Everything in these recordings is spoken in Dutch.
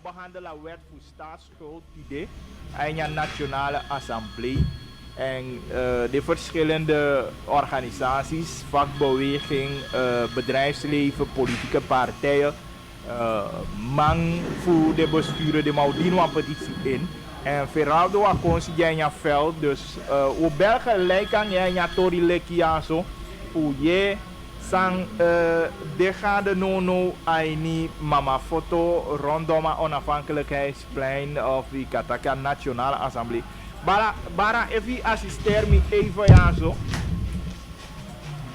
behandelen la wet voor staatsschuld idee in een nationale assemblee. En de verschillende organisaties, vakbeweging, bedrijfsleven, politieke partijen, man voor de besturen de Maudino een petitie in. En Feraldo Akonsi jij in veld, dus hoe Belgen lijken jij in Tori Lekiaso, hoe je sang de gade nono aini mama foto rondom onafhankelijkheidsplein of die Kataka Nationale Assemblée. Bara even assisteer me even ja zo.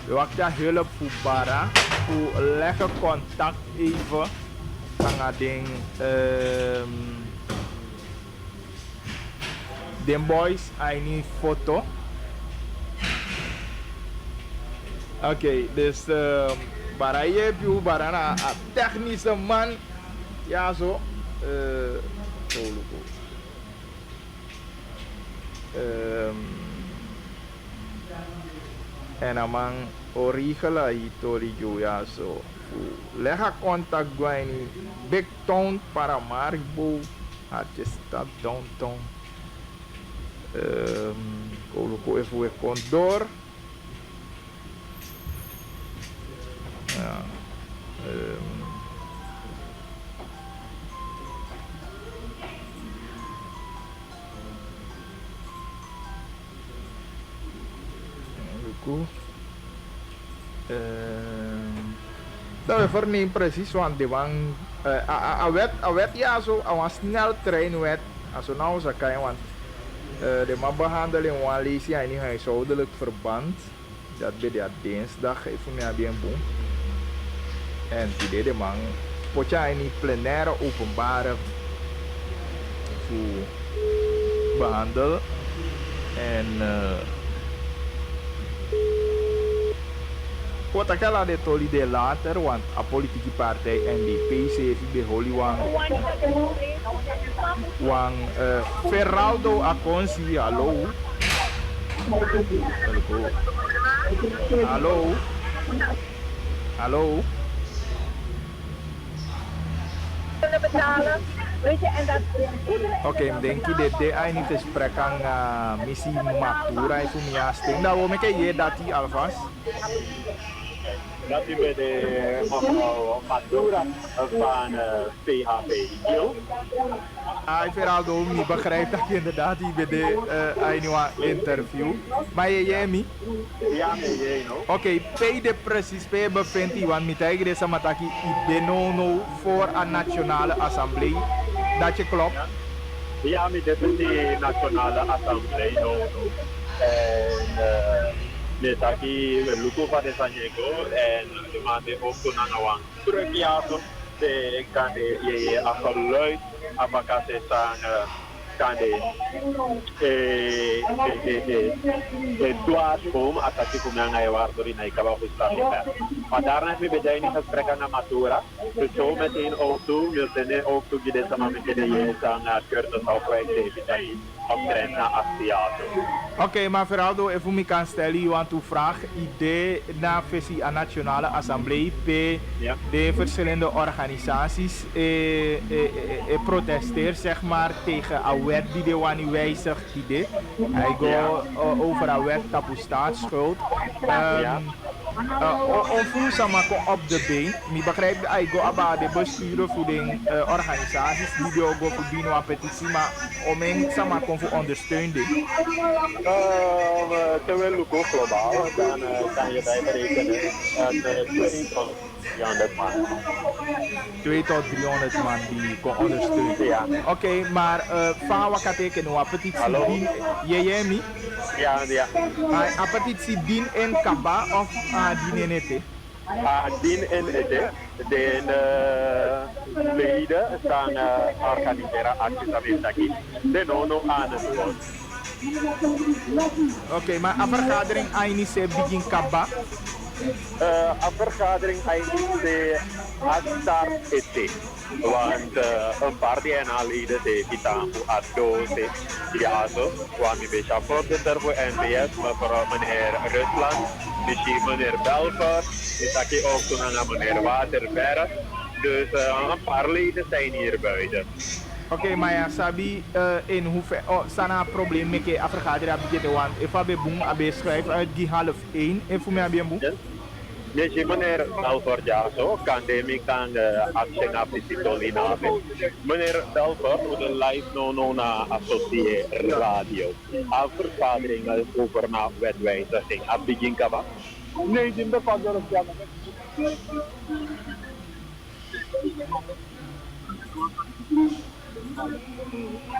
We wachten hulp voor Bara. Voor leggen contact even. Aan ding. Den boys, I need foto. Oké, dus Bara je hebt je Bara een technische man. Ja zo. En dan man origela hitori ya so lega contact guaini big town Paramaribo ate stad downtown coloco even we condor ja dat we vernemen precies, want de wang a wet ja zo, a een snel treinwet, als we nou zo kan, want de man behandeling wan lezen in een huishoudelijk verband, dat bij de dinsdag even meer bien boom. En die de man potja in die plenaire openbare voor behandelen en wat ik al de toli de later, want a politieke partij NDP heeft de holy wang Feraldo Akonsi, hallo. Hallo. Hallo. Oké, denk je dat de eindelijk gesprek aan missie Matura is om ja sting. Nou, we maken je dat die alvast. Dat is bij de mevrouw Matura van PHP. Feraldo, ik begrijp dat je inderdaad hier bij de interview. Maar je me? Ja, je no. Oké, pay de precies, pay bevindt hij, want met eigen deze mataki idenono voor een nationale assemblee. Dat je klopt? Ja, met de nationale assemblee no. En net aquí we lukken van de Sanjego en de maanden ook toen aan de wang terug ja zo. De kan je afgeluid, apakah sesang kan dwarsboom atau kumang ngaywar doon na ikaw ako sa kita. Padarna mi beday ni gesprekken na Matura. Dus zo meteen ook toe, wil tenen ook toe gide sama mekede ye sang cursus of project de omtrent na Astiato. Oké, maar Feraldo, even me kan stellen, want uw vraag, idee na visie aan Nationale Assemblée, de verschillende organisaties protesteert zeg maar tegen een wet die de wani wijzigt, idee. Hij gaat over een wet tapu staatsschuld. Onvoer sama op de been. Ik begrijp dat ik ga de besturen voor de organisaties die de go voor bino een petitie, maar om een sama kon voor ondersteunen. Terwijl we ook globaal, dan kan je bij berekenen 200 man. 2 tot 300 man die kon ondersteunen. Ja. Oké, maar van wat tekenen een petitie dien Jemi? Ja, ja. Een petitie dien in Kaba of dien in Ete? Dien in Ete. De leden staan organiseren acties aquí. De nono aan het woord. Oké, maar een vergadering Ainise begin Kaba? Een vergadering Ainise start Ete. Want een paar leden zijn Pitambu Addo, Diazo, want ik ben voorzitter voor NPS, mevrouw meneer Rusland, misschien meneer Belfer, ik zag ook toen aan meneer Waterberg, Dus een paar leden zijn hier buiten. Oké, maar ja, sabi in hoeverre, sana probleem met je afvergadering hebben want if abe boom abe schrijf uit die half 1 en voor mij abe boom. Dus je meneer Dalford ja zo, kan de kan action applicatie in hebben. Meneer Dalford, we de live no na associé radio. Afvergadering over na wetwijziging. Ab begin kaba? Nee, die bepaalt ja.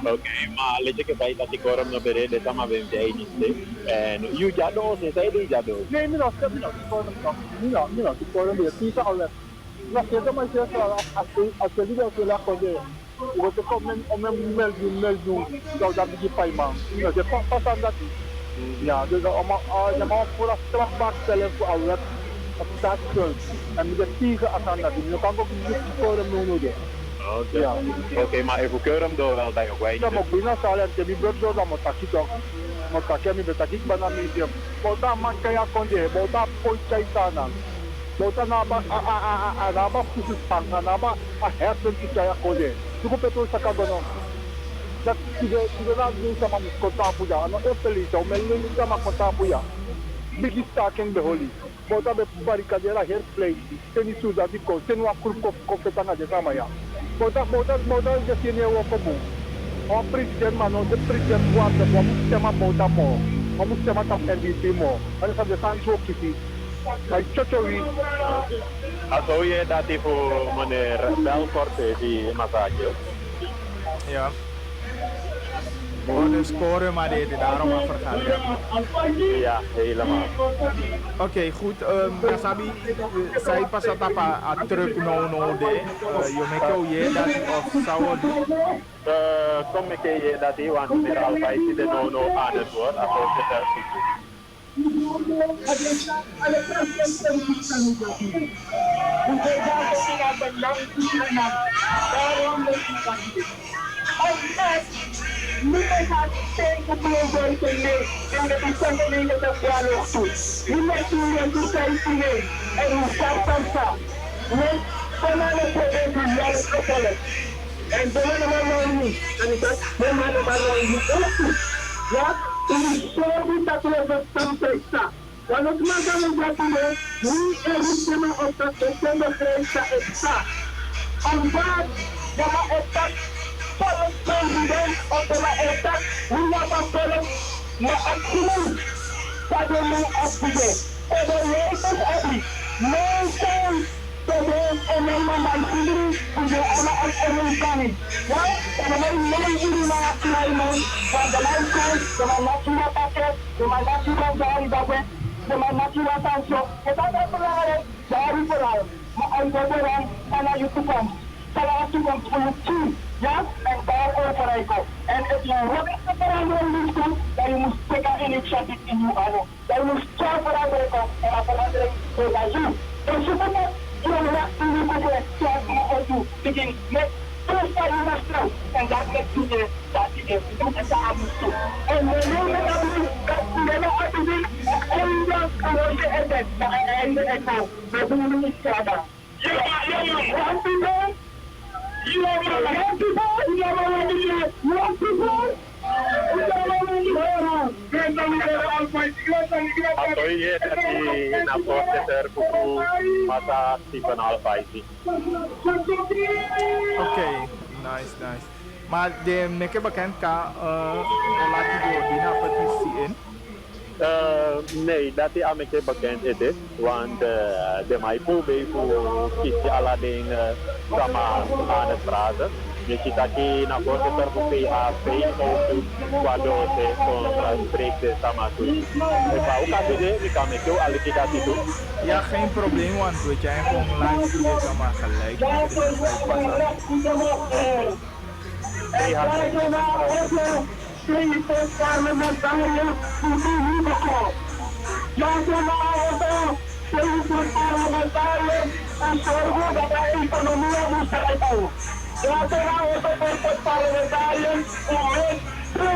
Oké, maar let je bij dat ik hoor hem naar beneden, dat maar we zijn niet. En je jado, ze zei die jado. Nee, niet als ik hoor hem ik hoor hem weer. Die is al weg. Maar je hebt maar gezegd, als je niet wil lachen, je wordt komen om een melden, dat begint bij man. Je pas aan dat. Ja, dus je mag voor een strafbaar stellen voor al wet op staatsschuld. En met de tegen aan dat. Je kan ook niet voor hem noemen. Oké, maar even keur hem door wel bij je wijze. Ja, maar binnen zal het je niet door dat moet ik toch. Moet ik niet dat ik ben aan medium. Moet dat man kan je konde, moet dat poitje staan. Moet dat naba kusus pang, naba hersen ki kaya konde. Tuko petrol sa kagono. Dat sige na din sa mga kontapo ya, ano epelito, melin sa mga kontapo ya. Bigi staking beholi. Moet dat be barricadera her play. Teni suda di ko, teni wa kurko kofetana de samaya. Modal de sini wo komu. O president mano de president guarda bo sistema bota mo. O sistema tam NDP mo. Ano sa de sancho kiti. Ay chochowi. Aso je dat die voor meneer Belfort die massage. Ja. De score maar dit, daarom afvergadering. Ja, helemaal. Oké, goed. Sabi, saya pas apa truk no de. Yo meko ye dat of zou Kom ik je dat die want meneer Alfaisi de no aan het woord. Aso je daar Nunca tem que provar entender em que está tendo que falar tudo. Nunca tinha que sair é um sapanta. Não, como não pode brilhar o colete. Então não vai já, ele soube está atravessando pensar. Quando tu mandamos já também, nem ele chama outra questão da crença está. Andar, já está para president of the attack, we have a problem, no action, suddenly accident. For the latest epic, no time to them and then my children to the honor of everybody. Well, and the main reason why I know that the life comes, the natural packet, the natural diary, the natural tanso, the natural diary for all, my underwear, and I used to come. Salah to come to you too. Yeah, and all over I go. And if you work around this group, then you must take an initiative in you, then you must start for that break up and after that break so that you. And so that you will not be able to start or to begin make first time you must know. And that makes you the that you get to the atmosphere. And when you get up that you never have to be only just about the event and the echo. We're doing each other. You want to know? You are young people, you are young people. Aso je dat die na voorzitter voor masa Stephen Alfaisi. Oké, nice. Maar de meke bekend ka laat die door na petitie in. Nee, dat is aan mij bekend is, want de mij probeert voor kiezen alle dingen samen aan het praten. Je ziet dat je naar voorzitter voor PHP ook waardoor ze spreekt samen toe. Ik wou ook aan ik kan met jou alle keer dat doen. Ja, geen probleem, want we zijn gewoon live hier kan maar gelijk. Parlementariër parlementariër en zorgen dat de economie moet rijden. Parlementariër om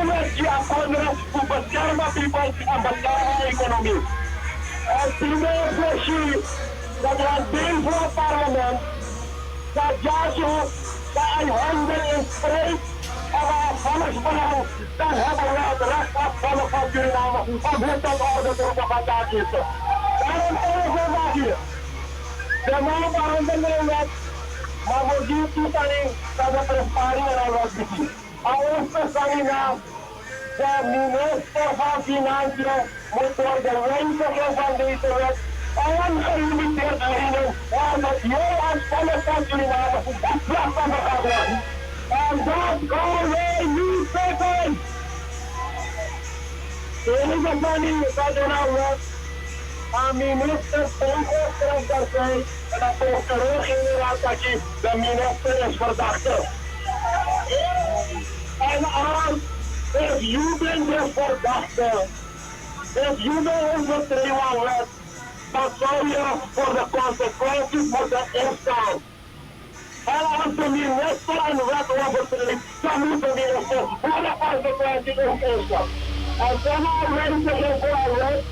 met die akkoorden te beschermen people en beschermen de economie. En primair kwestie dat we deel van het parlement dat Jaso, dat een handen in spreekt, en volksbelang, dan hebben we het recht afvallen van Suriname om dit tot orde te vandaag zitten. Daarom even hier. De man behandelen wet, maar moet die toestelling dat de presparing er wordt gezien. Als verstandig de minister van Financiën moet worden wijzigen van deze wet. Ongelimiteerd erin, omdat jij als volk van Suriname het slachtoffer gaat worden. En dat gaan wij niet zeggen. De enige manier dat er nou wordt, aan minister Stenkoff dat zei, en dat volgt terug inderdaad dat je de minister is verdachte. En als, if you bent de verdachte, if you bent overtreden wet, dan zou je voor de consequenties moeten instaan. En als de minister een wet overtreedt, dan moet de minister voor de consequenties ook instaan. En dan mensen geen wet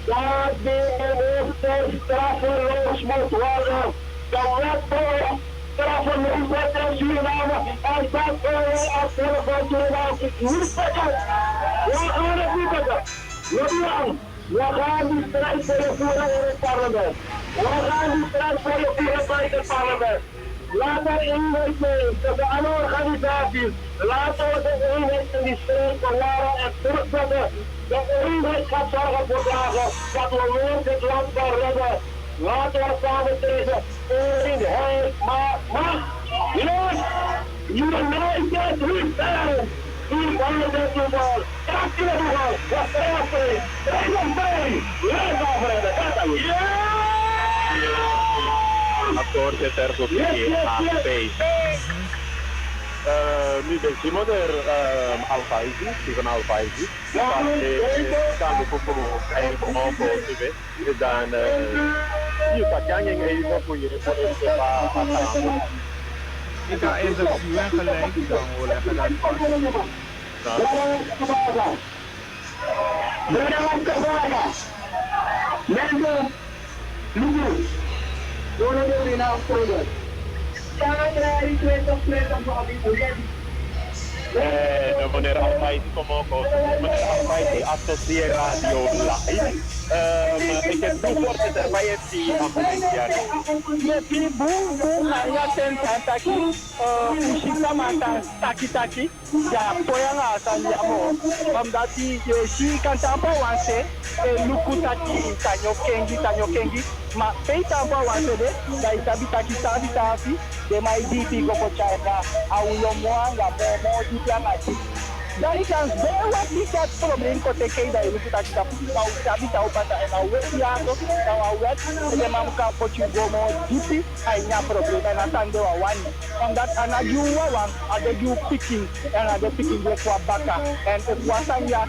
dat de minister straffeloos moet worden. De wet voor straffeloos wordt in Suriname en dat wij als volk van Suriname niet zeggen. We gaan het niet zeggen. We gaan die strijd voeren in het parlement. We gaan die strijd voeren buiten het parlement. Laat er eenheid zijn tussen alle organisaties. Laten we de eenheid in die strijd bewaren en terugzetten. De eenheid gaat zorgen voor dagen dat we weer dit land gaan redden. Laten we samen tegen eenheid maakt macht. Yes! United we stand! Die vallen dit toeval. Dank je wel. Wat strijd is. Strijd op mij. Lees afredden. Dat is het. Akkoord teruggekeerd naar P. Nu ben je moeder Al-Faizi, Steven Al-Faizi. Dan de koepel eigenlijk omhoog te dan je kan gang even voor je Ik ga eerst op UN gelijk, dan wil ik dat en meneer Al-Faizi komt ook. Meneer Al-Faizi associeert radio live. Ik heb nu voorzitter bij het team van de Je boom ya ten taki ushika mata taki ya poyanga asanyamo mamdati ye shi kantapa wanse luku taki tanyo kengi ma peita pa wanse de da itabi taki tafi de mai dipi go changa aulo moanga mo dipianga dan kan wel wat niet het probleem kon tekenen dat je moet dat je dat nou sabi dat opata en nou weet je aan toch nou weet je maar kan potje gomo dipi en ja probleem en dan dan de wani omdat ana juwa wan ada ju picking en ada picking de kwa baka en het was dan ja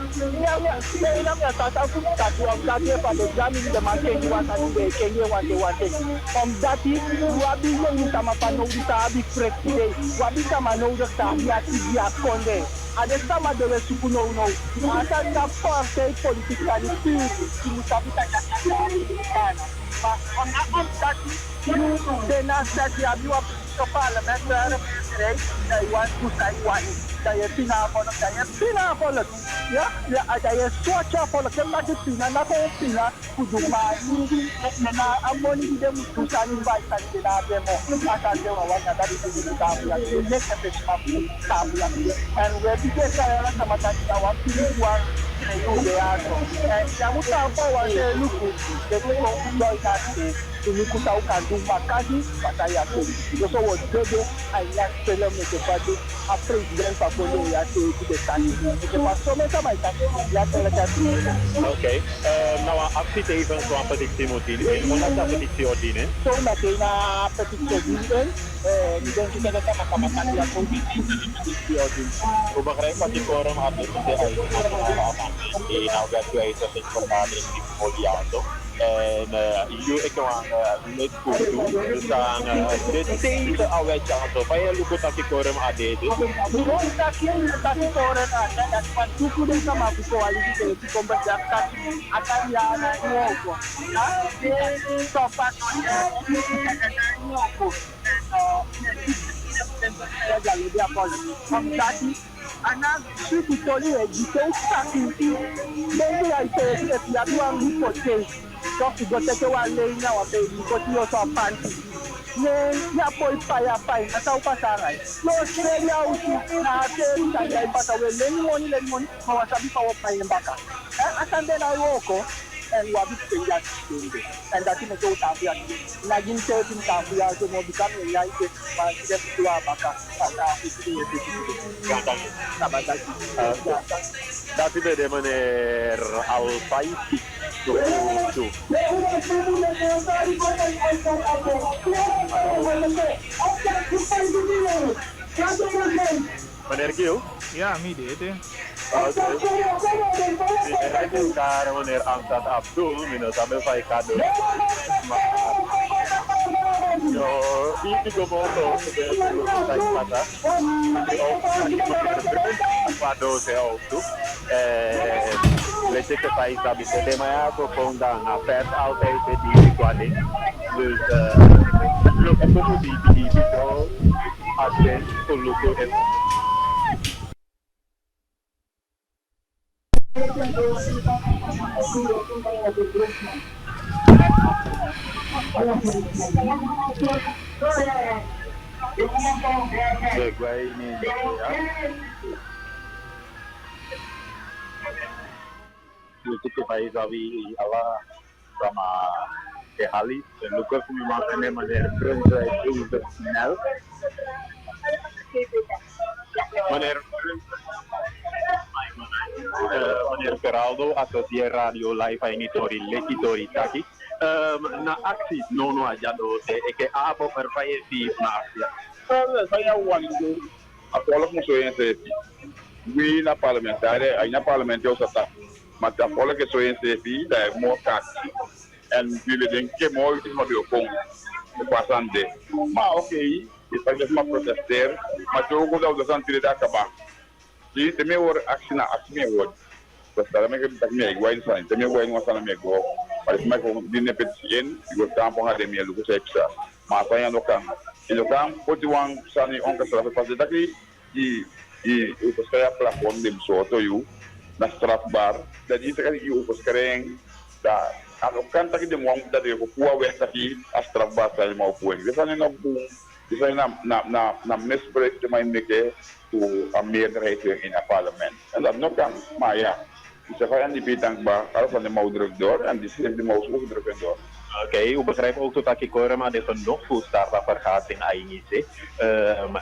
tata dat dat je van de examen de man ken je wat aan de ken je wat omdat die wabi je niet ama van nodig sabi frekide wabi sama nodig sabi ja konde ada sama de la sukuno no ata na forte politica di più ci musabita ma on a stati de na stati abbiamo a parlamentare dai wan tu sai wan dai fina polo ya dai socha polo che la fina na ko fina kuduma ni na amoni de tu sai vai sai na demo ata de wa wan da di ta ya ne se pe ta ya and we begin to sama tadi awak wan de aso ya muta pa wa de luku de ko joy tadi luku tau kandung makasi pataya tu so wo dede aya tele me ke padu a president pa polo ya te de tani ke paso me sama tani ya tele tani okay nou actie even zo'n petitie moet dienen want dat petitie ordine so na ke na petitie dienen ni denk ik dat sama tani ya petitie ordine hoe begrijp wat die forum had dus de die nou werd geweest dat ik vandaag in die foliato en ik kan net goed doen dus dan dit tegen alweer chanto bij je lukt dat ik forum had dit dus dat je forum had dat van toekomst sama kualisi ke kombat akan ya na nuovo so fa jalur dia pun. Jadi anak suku toli gitu sakit. Bagi itu dia tuang hipotek. So kita kewa lainnya waktu hipotek so panti. Ya poi pai atau pasaran. No Australia usi na te tanya pasawe lemon mawasabi pawo pai mbaka. Asan de na woko and wabi penja sinde. And that is no tapia. Na gin te tin tapia so mo bikam ya ite ma side tua baka. Ata itu Dati de meneer Alfaisi. Meneer Gil? Ja, mide itu. Oke. Sekarang meneer Amsat Abdul minus sambil saya kado. Yo, ini gue mau saya kata. Quando saya waktu, lees ik het bij Sabi. De mij ook gewoon dan pers altijd die kwading. Dus look at die video. Als je look at gue ini ya. Untuk supaya Zawi Allah sama Kehali dan Lukas memang meneer Brunzai itu snel. Meneer Geraldo associé radio live ini tori leki tori taki. Na aksi nono aja do ke apa perfaisi na aksi. Saya wanita Apolo muso yen se wi na parlamentare ay na parlamento sata mata apolo ke so yen se fi da mo kat en vi den ke mo ti mo do kon e pasande ma okay e pa ma protester ma to go da santire da kaba ti te me wor action me wor basta me ke tak me wai san te me wai ngo sana me go pare ma ko dinne petien go tampo ha de me lu ko sexa ma pa ya no kan ilo kan poti wan sani on ka sala fa de daki o saya plafon de soto yu na strafbar da di sekali yu ko skereng da kalau kan taki de mo da de ko puwa we taki a strafbar sa mo puwa de sani na bu de sani na mespre de mai meke to a meerderheid in a parlement en dat no kan maar ja ze gaan die betankbaar kalau van de mo druk door en die schrijft de mo so druk door. Oké, u begrijpt ook dat ik hoor, maar er is nog voor starten vergadering eigenlijk.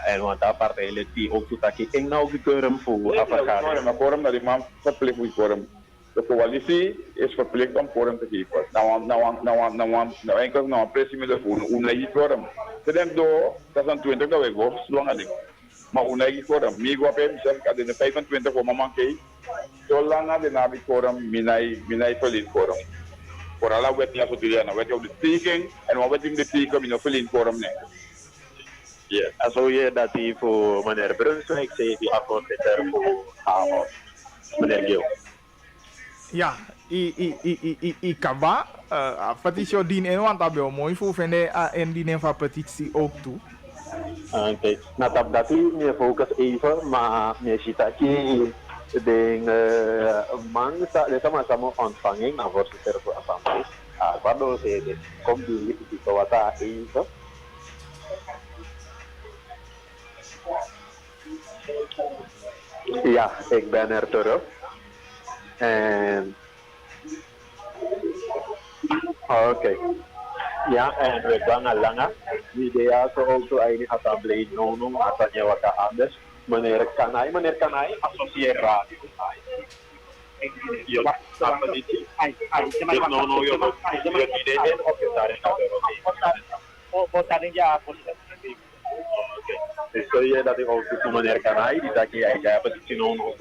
En want daar partij die ook dat ik nou gekeuren voor vergadering. Maar quorum dat die man verplicht moet quorum. De coalitie is verplicht om quorum te geven. Nou enkel nou pressie met de voeten, een quorum. Ze denken door, dat is een 20 dat we go, zolang dat ik. Maar een quorum, mij go op hem, zeg ik, de 25 voor mijn man kijk. Zolang dat de nabi quorum, minai verlies quorum. Voor alle wetten als het wet op de teken en wat wet in de teken in de verliezen quorum nee. Ja, also je dat die voor meneer Brunswijk zei die afgeordneter voor Havel, meneer Gil. Ja, i kaba petitie dien en want dat ben mooi voor vinden en dienen van petitie ook toe. Oké, nou dat u meer focus even, maar meer ziet dat je man sama-sama ontvanging na voorzitter voor Assemblee. Quando se komt die kawata even. Ja, ik ben er terug. En oké. Ja, en we gaan al langer. Idea zo ook zo eigenlijk Assemblee noemen, atanya waka anders. Meneer Kanai, associeer radio. Ja, apa dit? No, yo no idee of je daar in Oké. Dus kun je dat ik ook voor meneer Kanai, die dat je eigenlijk petitie nodig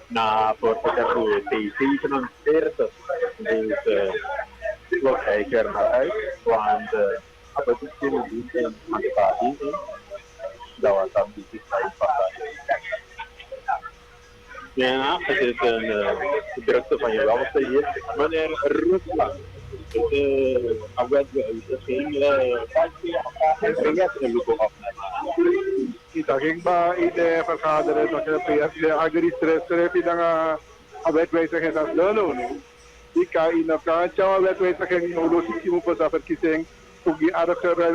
na voorzitter voor T47. Dus wat kijk er naar uit, want petitie moet niet in antipathisme. Dat was dan die tijd van ja, het is een drukte van je welste hier. Meneer Rusland, het is geen 5 jaar en Luko afnemen. taking ba in de vergadering dat je de agri-stress in een wetwijziging als lolo. Ik kan in een kaartje wetwijziging nodig zien voor de verkiezing. Ook die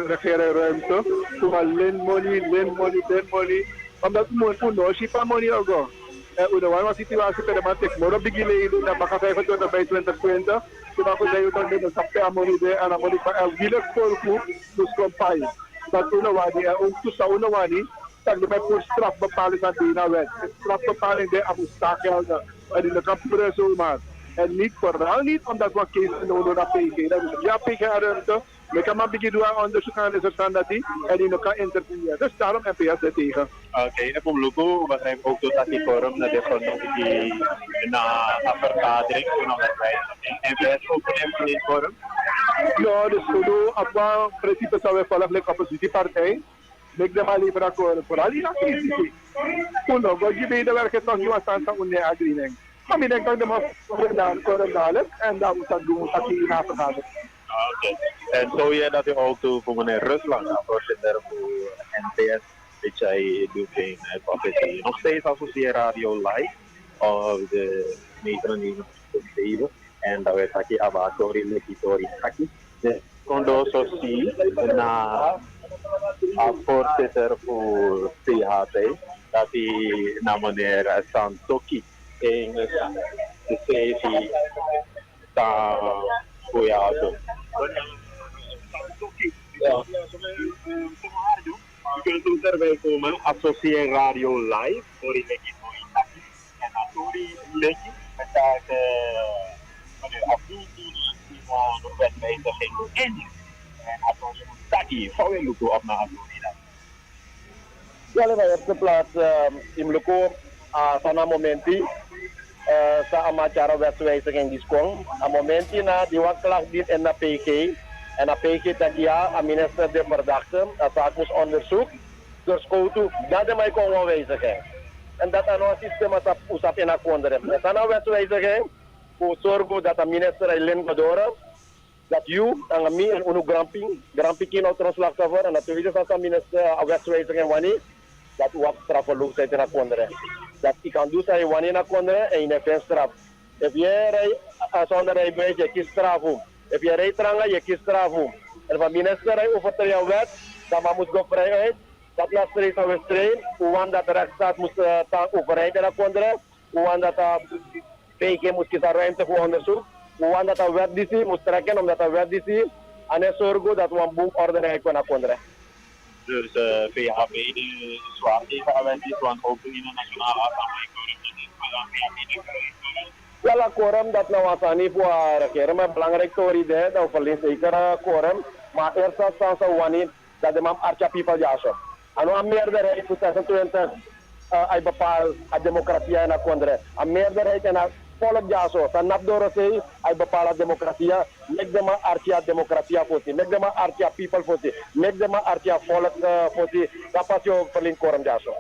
regering ruimte. Voor lend money. Omdat we moeten shipa money ook. En de one situatie per de maand ik moet op de gele dat baka 25 bij 2020. Toen we zeggen dat we dat per money de en money per elk voor dus campagne. Dat we wani ook toe we wani dat we met strafbepaling aan die wet. Strafbepaling de amustakel en in de kamperen zo maar. En niet vooral niet omdat we kiezen nodig naar PG. Dat is ja PG ruimte. We kan maar beginnen onderzoek aan de dat die en die kan interveneren. Dus daarom NPS er tegen. Oké, en voor Luko begrijp ook dat die forum naar de grond die na een vergadering van de NPS ook in het forum. Ja, dus voor in principe zou we volgen de oppositiepartij. Ik de maar liever akkoord vooral in de crisis. Kuno, wat je bij de werk toch niet was aan de Unie agreement. Maar ik denk dat de maar forum dadelijk en dan moet dat doen dat die na vergadering. Oké. En zo je dat je ook toe voor meneer Rusland, voorzitter voor NPS, dat jij doet in het officie. Nog steeds associeer Radio Live of de 99.7 en dat werd aquí abajo Lekitori aquí. De kondo zo zie na voorzitter voor CHP dat hij naar meneer Santoki in de sessie daar voor jou doen. Ja. Je kunt ook erbij komen, associeer Radio Live, voor die lekkie en Atori lekkie, met daar meneer Abdul die de wetwijziging in. En Atori Taki, zou je Luko op naar Atori dan? Ja, in de eerste plaats, in Luko, van momenti, sa amacara wetwijziging die kwam. Een momentje na die wat klacht dit en naar PG. En na PG dat ja, een minister de verdachte, dat zaak moest onderzoek. Dus koutu, dat de mij kon wijzigen. En dat aan ons systeem usap in akonderen. En dan wetwijziging, voor zorgen dat de minister alleen gedoren. Dat you, en mij en unu gramping uit ons slachtoffer. En natuurlijk dat de minister wetwijziging wanneer. Dat u op strafverloop zit in akonderen. Dat ik kan doen dat wanneer in akonderen en je hebt straf. If je rijdt zonder rijbewijs, je kiest straf om. If je rijdt trangen, je kiest straf om. En van minister rijdt over jouw wet, dan moet je vrijheid. Dat laat streed van wedstrijd. Hoe dat de rechtsstaat moest overheid in akonderen. Hoe dat PG moest kiezen ruimte voor onderzoek. Hoe dat de wet die moest trekken omdat de wet die. En hij zorgt dat we een boekorde kunnen akonderen. Dus VHB de zwaar tegen is, want ook in de Nationale Assemblée ja, la quorum dat nou was aan niet voor regeren, maar belangrijk voor idee dat we verliezen zeker quorum, maar eerst als we wanneer dat de man archa people jaso. En een meerderheid voor 26 hij bepaalt de democratie en akondre. Een meerderheid en volk jaso. Dan nap door ze hij bepaalt de democratie. Mek de man archa democratie voor zich. Mek de man archa people voor zich. Mek de man archa volk voor zich. Dat pas je verliezen quorum jaso.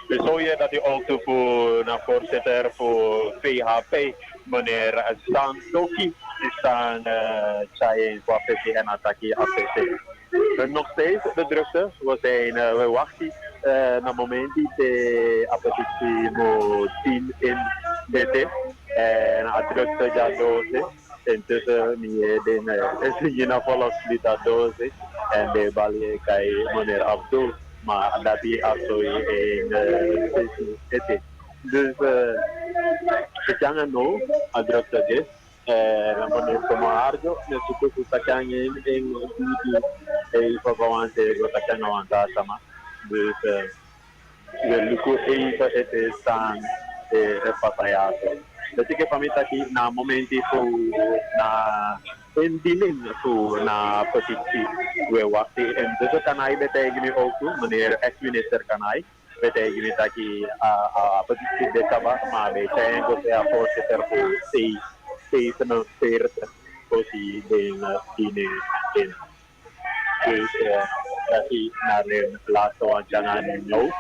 Dus zo je dat je ook voor naar voorzitter voor VHP, meneer Santoki, is dan Chayen Kwafesi en Ataki APC. Nog steeds de drukte, we wachten naar het moment die de appetitie moet 10 in DT en de drukte ja dosis. Intussen is je naar volgens die dat dosis en de balie kai meneer Abdul. Maar dat is also in het. Dus we kunnen nu adres dat is. En dan is het maar harde. Dus we kunnen in vervangen we kunnen aan dat samen. Dus we lukken even het is dan het passagier. Dus ik heb met dat na momenten voor na indiening voor na petitie we wachten en dus kan hij betekenen ook meneer ex-minister kan hij betekenen dat hij petitie de kaba maar bij zijn dat hij voorzitter voor C47 positie in dus dat hij naar de laatste wajangan nou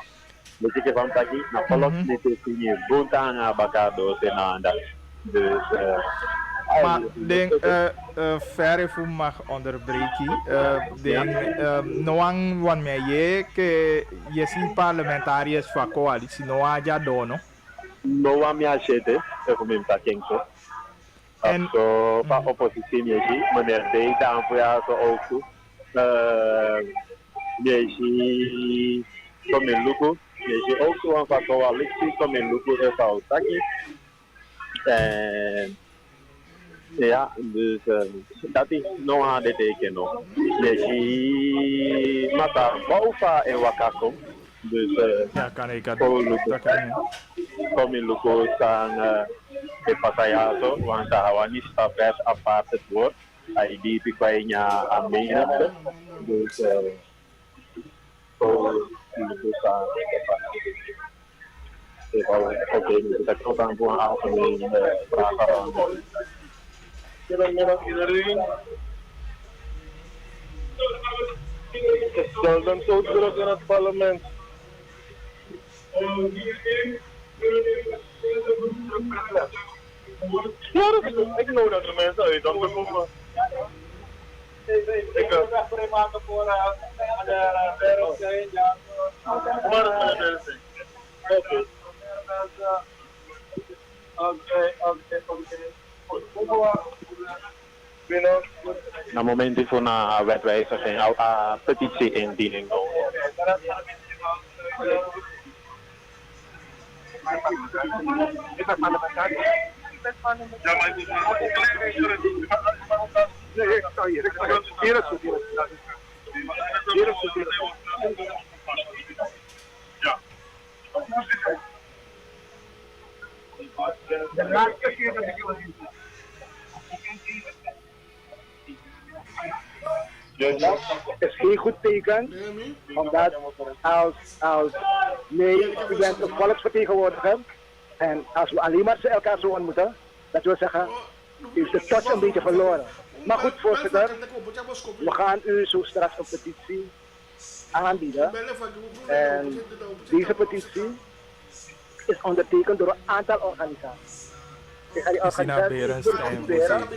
dus ik heb van dat hij na volgens niet te zien bontang abacado senanda dus Maar denk, ver even mag onderbreken. Denk, noang wan me je ziet parlementariërs van coalitie, noa ja dono. No wa mi achete, even mijn taking zo. En Zo, van oppositie meisje, meneer D, dan voor jou zo ook toe. Meisje, kom in Luku. Meisje ook zo van coalitie, kom in Luku, is al taki. En ja, dus dat is nog aan de teken nog. Meisje, maar daar boven in Wakakom. Dus ja, kan ik dat kom in Luku. dat kan je. Kom in Luku sang de Patayaso, want daar hebben we niet vers apart het woord. Hij die pikwijnya aan menigte. Dus kom in Luku sang oké, dus dat komt aan voor een algemeen vraag. Goedemiddag iedereen. Het is zelden zo druk in het parlement. Ja, dat is goed. Ik nodig de mensen uit om te komen. Ik ga maken voor de wereld. Waar is mijn mensen? Oké. Na moment is een wetwijziging, petitie indiening. De laatste keer dat ik wil zien. is geen goed teken, omdat als nee, u bent een volksvertegenwoordiger en als we alleen maar elkaar zo ontmoeten, dat wil zeggen, is de touch een beetje verloren. Maar goed, voorzitter, we gaan u zo straks een petitie aanbieden en deze petitie is ondertekend door een aantal organisaties. Ik ga die Christina organisaties Berenstein, doorstuderen.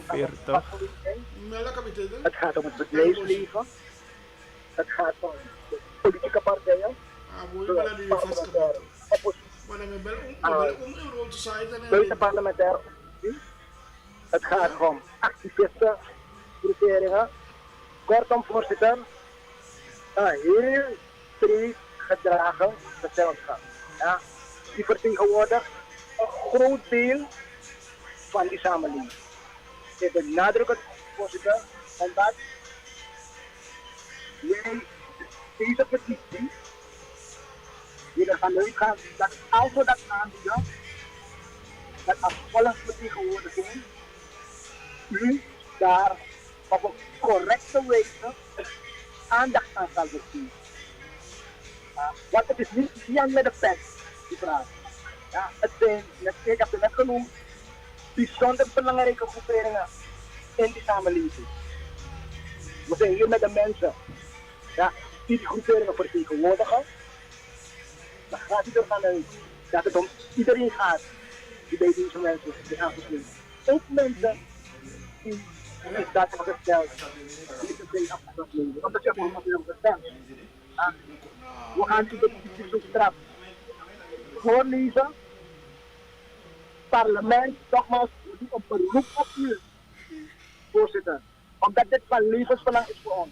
47. Het gaat om het bedrijfsleven. Het gaat om de politieke partijen. Buitenparlementaire oppositie. Het gaat om activisten, groeperingen. Kortom, voorzitter, een heel breed gedragen gezelschap. Ja, die vertegenwoordigt een groot deel van die samenleving. Ik benadruk het, voorzitter, omdat wij deze petitie willen gaan uitgaan dat als we dat aanbieden, dat als volksvertegenwoordiging u daar op een correcte wijze aandacht aan zal besteden. Want het is niet Jan met de pen die praat. Ja, het zijn, ik heb het net genoemd, bijzonder belangrijke groeperingen in die samenleving. We zijn hier met de mensen, ja, die groeperingen vertegenwoordigen. Dan gaat u ervan uit dat het om iedereen gaat die bij deze mensen is aangesloten. Ook mensen die in staat hebben gesteld, die het zijn afgesloten. Want dat is helemaal wat we hebben gesteld. We gaan u de zo straf voorlezen. Parlement, nogmaals, we doen een beroep op u, voorzitter. Omdat dit van levensbelang is voor ons.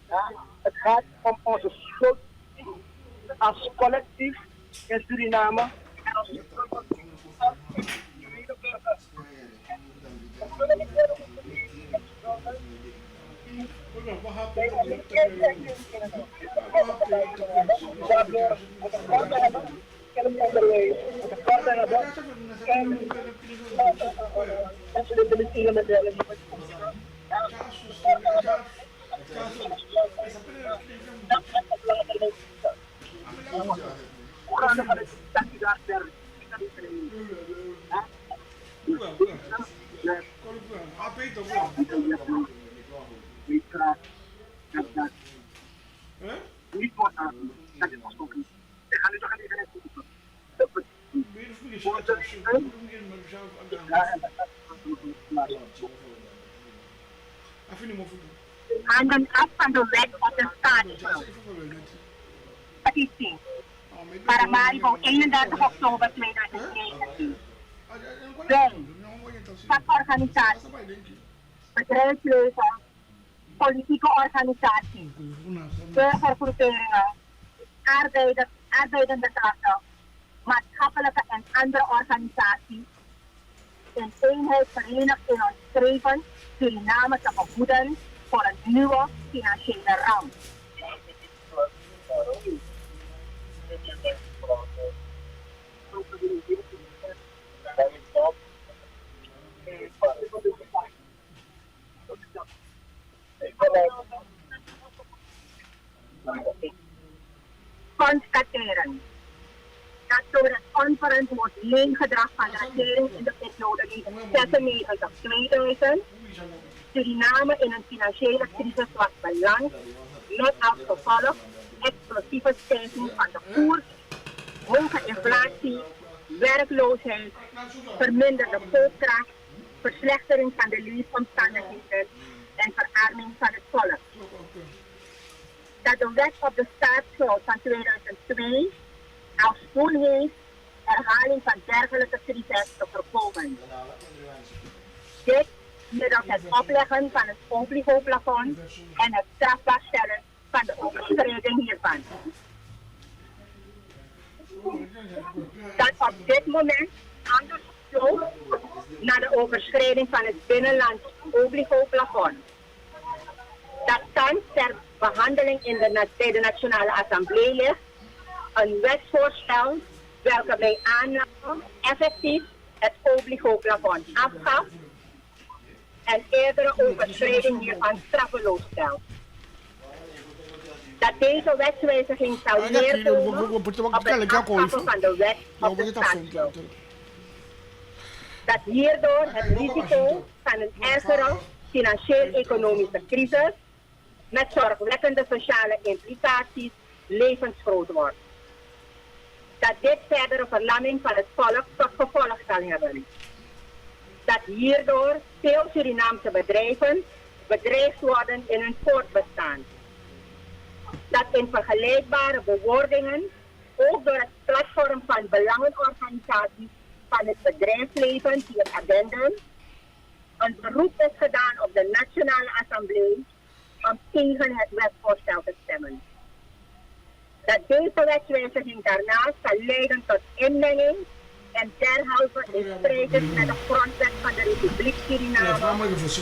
Ja, het gaat om onze schuld als collectief in Suriname. En als niet wordt aan. Dat is ons conclusie. Ik ga nu toch even even Handen af van de wet op de staatsschuld. Petitie. Paramaribo 31 oktober 2019. Wij, vakorganisatie, bedrijfsleven, politieke organisaties, burgergroeperingen, arbeidende krachten, maatschappelijke en andere organisaties in eenheid verenigd in ons streven Suriname te behoeden voor een nieuwe financiële ramp. Constateren dat door het onverantwoord leengedrag van de regering in de periode 1996-2000 Suriname in een financiële crisis was beland, met als gevolg explosieve stijging van de koers, hoge inflatie, werkloosheid, verminderde koopkracht, verslechtering van de leefomstandigheden en verarming van het volk. Dat de wet op de staatsschuld van 2002 als doel heeft herhaling van dergelijke crises te voorkomen. Dit middels het opleggen van het obligoplafond en het strafbaar stellen van de overschrijding hiervan. Dat op dit moment onderzoek naar de overschrijding van het binnenlands obligoplafond. Dat thans ter behandeling bij de Nationale Assemblée ligt, een wetsvoorstel welke bij aanname effectief het obligoplafond afschaft en eerdere overschrijding hiervan straffeloos stelt. Dat deze wetswijziging zou neerkomen op het afschaffen van de wet op de staatsschuld. Dat hierdoor het risico van een ergere financieel-economische crisis met zorgwekkende sociale implicaties levensgroot wordt. Dat dit verdere verlamming van het volk tot gevolg zal hebben. Dat hierdoor veel Surinaamse bedrijven bedreigd worden in hun voortbestaan. Dat in vergelijkbare bewoordingen ook door het platform van belangenorganisaties van het bedrijfsleven via het addendum een beroep is gedaan op de Nationale Assemblée om tegen het wetsvoorstel te stemmen. Dat deze wetswijziging daarnaast zal leiden tot inmenging en derhalve in strijd is met de grondwet van de Republiek Suriname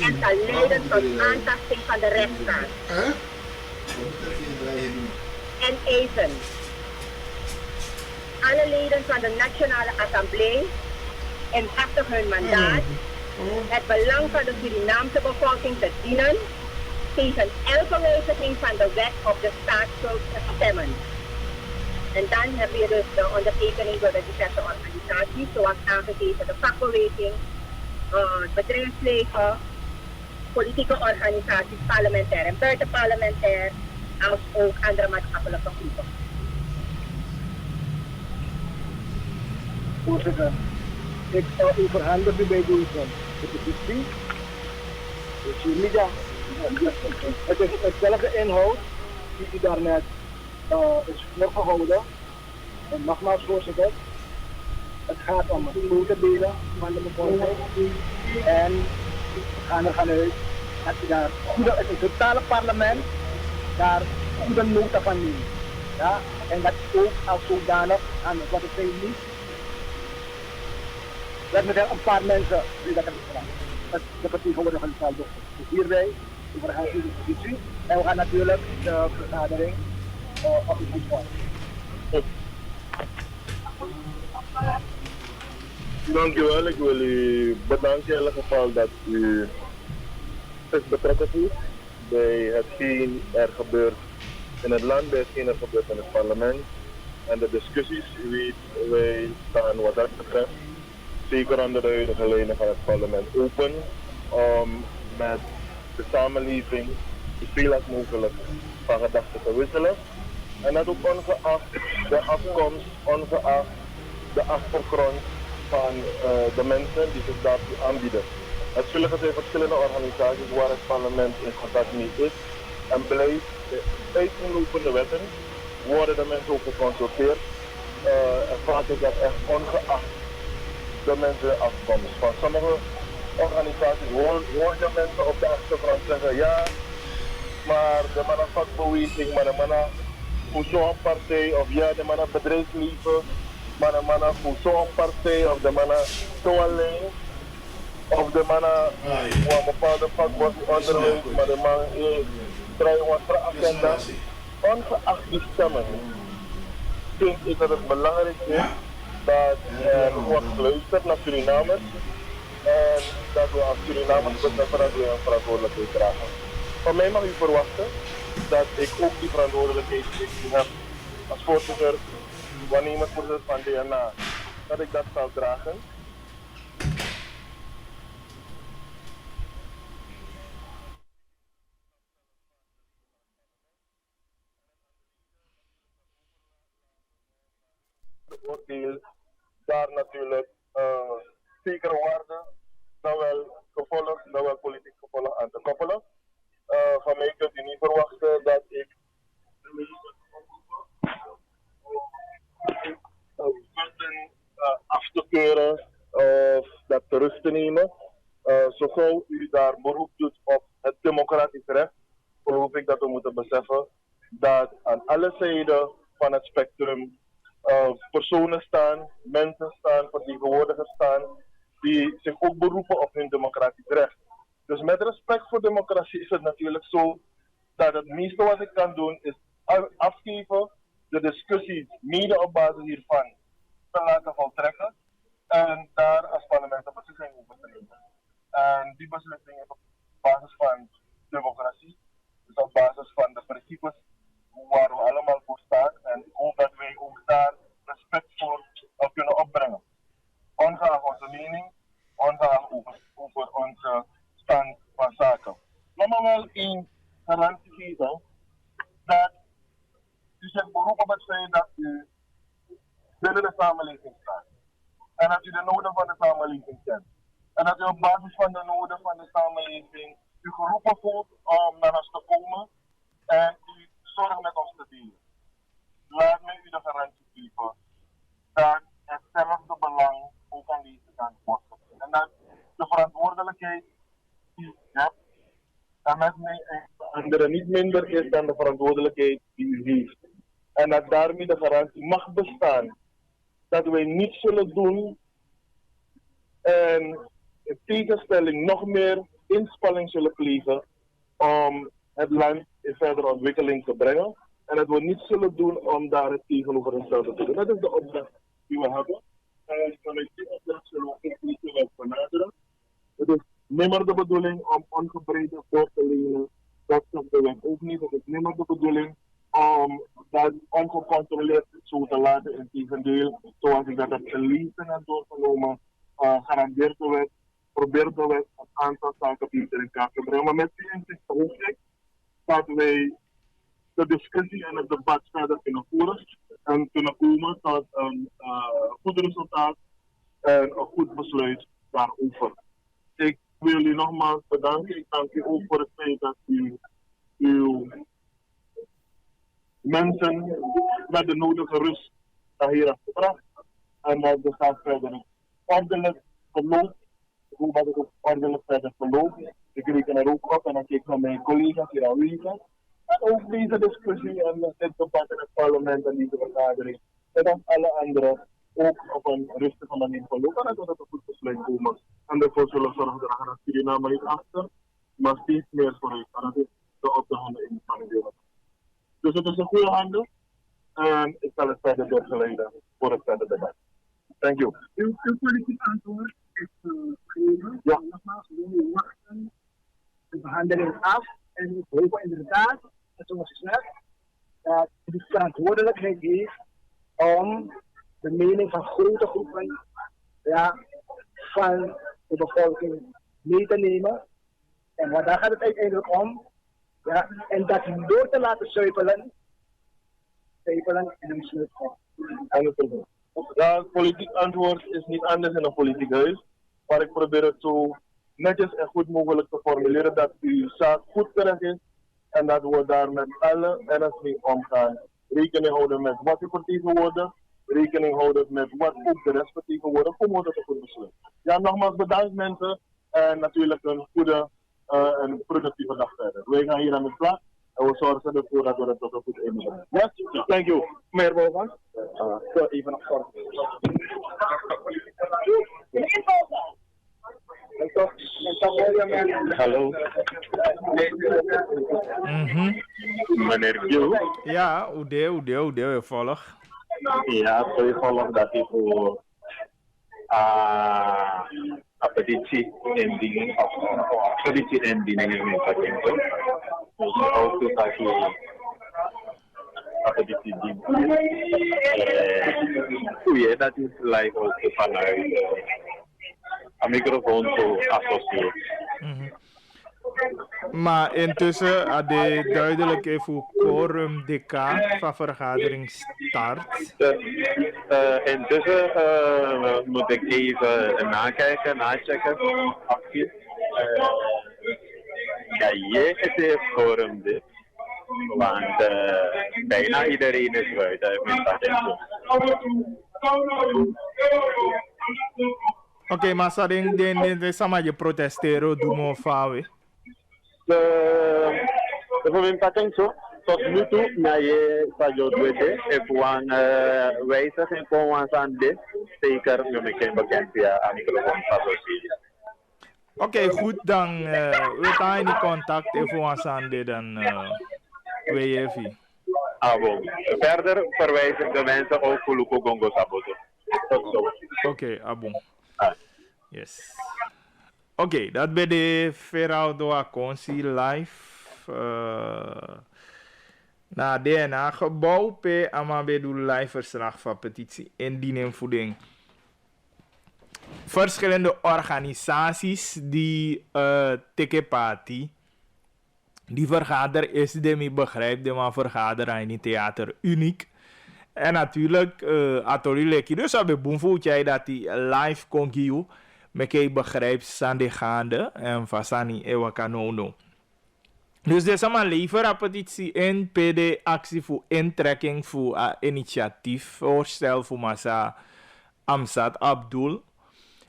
en zal leiden tot aantasting van de rechtsstaat. En eisen. Alle leden van de Nationale Assemblée inhachtig hun mandaat het belang van de Surinaamse bevolking te dienen tegen elke wijziging van de wet op de staatsschuld te stemmen. En dan heb je dus de ondertekening door de diverse organisaties, zoals aangegeven de vakbeweging, het bedrijfsleven, politieke organisaties, parlementair en buitenparlementair, als ook andere maatschappelijke groepen. Voorzitter, ik overhandig u bij deze petitie. Dus jullie ja, het is hetzelfde inhoud die u daarnet is voorgehouden. En nogmaals voorzitter, het gaat om grote delen van de bevolking. En we gaan ervan uit dat u daar het totale parlement daar goede nota van neemt. Ja? En dat ook als zodanig aan wat ik zei niet. We hebben er een paar mensen die dat hebben gedaan. Dat is de vertegenwoordiger van de zaal. Dus hierbij, we gaan de positie. En we gaan natuurlijk de vergadering op de voet volgen. Dankjewel, ik wil u bedanken in ieder geval dat u is betrokken voelt bij hetgeen er gebeurt in het land, bij hetgeen er gebeurt in het parlement en de discussies die wij staan wat dat betreft. Zeker onder de huidige lijnen van het parlement open om met de samenleving zoveel als mogelijk van gedachten te wisselen. En dat ook ongeacht de afkomst, ongeacht de achtergrond van de mensen die zich daartoe aanbieden. Natuurlijk zijn er verschillende organisaties waar het parlement in contact mee is en blijft. De uiteenlopende wetten worden de mensen ook geconsulteerd. En vaak is dat echt ongeacht de mensen afkomst. Van sommige organisaties horen de mensen op de achtergrond zeggen ja, maar de mannen vakbeweging, maar de mannen voor zo'n partij of ja, de mannen bedrijfsleven, maar de mannen voor zo'n partij of de mannen toealleen. Of de mannen waar een bepaalde vakbond onderwijs, maar de man krijgen wat voor agenda. Ongeacht die stemmen, vind ik dat het belangrijk is dat er wordt geluisterd naar Surinamers en dat we als Surinamers beseffen dat we een verantwoordelijkheid dragen. Van mij mag u verwachten dat ik ook die verantwoordelijkheid heb als voorzitter, waarnemersvoorzitter van DNA, dat ik dat zal dragen. Oordeel daar natuurlijk zekere waarden, dan wel gevolg, dan wel politiek gevolg aan te koppelen. Van mij kunt u niet verwachten dat ik wetten af te keuren of dat terug te nemen. Zo gauw u daar beroep doet op het democratisch recht, geloof ik dat we moeten beseffen dat aan alle zijden van het spectrum personen staan, mensen staan, vertegenwoordigers staan, die zich ook beroepen op hun democratisch recht. Dus met respect voor democratie is het natuurlijk zo dat het meeste wat ik kan doen is afgeven, de discussies mede op basis hiervan te laten voltrekken en daar als parlement een beslissing over te nemen. En die beslissing is op basis van democratie, dus op basis van de principes waar we allemaal voor staan en ik hoop dat wij ook daar respect voor kunnen opbrengen. Ongeacht onze mening, ongeacht over onze stand van zaken. Laat me wel één garantie geven dat u zich beroep op het feit dat u binnen de samenleving staat. En dat u de noden van de samenleving kent. En dat u op basis van de noden van de samenleving u geroepen voelt om naar ons te komen en u zorg met ons te delen. Laat mij u de garantie geven dat hetzelfde belang ook aan deze kant wordt. En dat de verantwoordelijkheid die u hebt, en met mij en anderen niet minder is dan de verantwoordelijkheid die u heeft. En dat daarmee de garantie mag bestaan dat wij niet zullen doen en in tegenstelling nog meer inspanning zullen plegen om het land in verdere ontwikkeling te brengen. En dat we niet zullen doen om daar het tegenovergestelde te doen. Dat is de opdracht die we hebben. En vanuit die opdracht zullen we ook niet te benaderen. Het is nimmer de bedoeling om ongebreide voor te lenen. Dat is de wet ook niet. Het is nimmer de bedoeling om dat ongecontroleerd zo te laten. Integendeel, zoals ik dat heb gelezen en doorgenomen, garandeert de wet, probeert de wet een aantal zaken beter in kaart te brengen. Maar met die inzicht hoop ik dat wij de discussie en het debat verder kunnen voeren en kunnen komen tot een goed resultaat en een goed besluit daarover. Ik wil u nogmaals bedanken. Ik dank u ook voor het feit dat u uw mensen met de nodige rust hier heeft gebracht en dat de zaak verder ordelijk verloopt. Ik hoop dat het ook ordelijk verder verloopt. Ik reken er ook op en dan kijk naar mijn collega's hier aanwezig. En ook deze discussie en dit debat in het parlement en deze vergadering. En dan alle anderen ook op een rustige manier verlopen. En dat we tot een goed besluit komen. En ervoor zullen zorgen dat Suriname niet achter, maar steeds meer vooruit. En dat is de op de handen in van de wereld. Dus het is een goede handel. En ik zal het verder doorgeleiden voor het verder debat. Thank you. Uw politiek antwoord is gegeven. Ja. Nogmaals, we wachten de behandeling af. En ik hoop inderdaad, zoals gezegd, dat u de verantwoordelijkheid heeft om de mening van grote groepen van de bevolking mee te nemen. En waar daar gaat het uiteindelijk om. Ja, en dat door te laten sijpelen en een besluit komt. Ja, het politiek antwoord is niet anders in een politiek huis. Maar ik probeer het zo netjes en goed mogelijk te formuleren, dat uw zaak goed terecht is en dat we daar met alle ernst mee omgaan. Rekening houden met wat u vertegenwoordigt, rekening houden met wat ook de rest vertegenwoordigt, om het een goed besluit. Ja, nogmaals bedankt mensen en natuurlijk een goede en productieve dag verder. Wij gaan hier aan de slag en we zorgen ervoor dat we het tot een goed einde brengen. Yes, thank you. Meneer Bogan? Even nog zorgen. Hallo. Meneer Gil. Ja, hoe volg. Ja, zo je volgt dat ik voor een petitie indiening of petitie indiening in mijn pakking. Dus ook toen dat je een petitie dient. Ja, dat is live ook vanuit een microfoon te associëren. Maar intussen had hij duidelijk even quorum DK van vergadering start. Intussen moet ik even nachecken. Ja, je is quorum dit. Want bijna iedereen is buiten. Oké, maar sading de sama je protesteren doe mo fawe. De pakking zo. Tot nu toe, na je sajo doete, even wijziging komen aan dit. Zeker nu ik geen bekend via aan microfoon associëren. Oké, goed, dan we gaan in contact even aan dit dan we even. Verder verwijs ik de mensen ook voor Luko Gongo Saboto. Tot zo. Oké, abon. Yes. Oké, dat bij de Feraldo Aconsi live. Na DNA gebouw pe amabe doe live verslag van petitie indiening voeding. Verschillende organisaties die tekepati die vergader is de me begrijpt de maar vergader in theater uniek. En natuurlijk atoli leki dus abe boemvoet jij dat die live kon giu meke begrijpt sande gaande en fasani ewa kanono. Dus deze man levert een petitie in PD actie voor intrekking voor initiatief voorstel voor massa Amsat Abdul.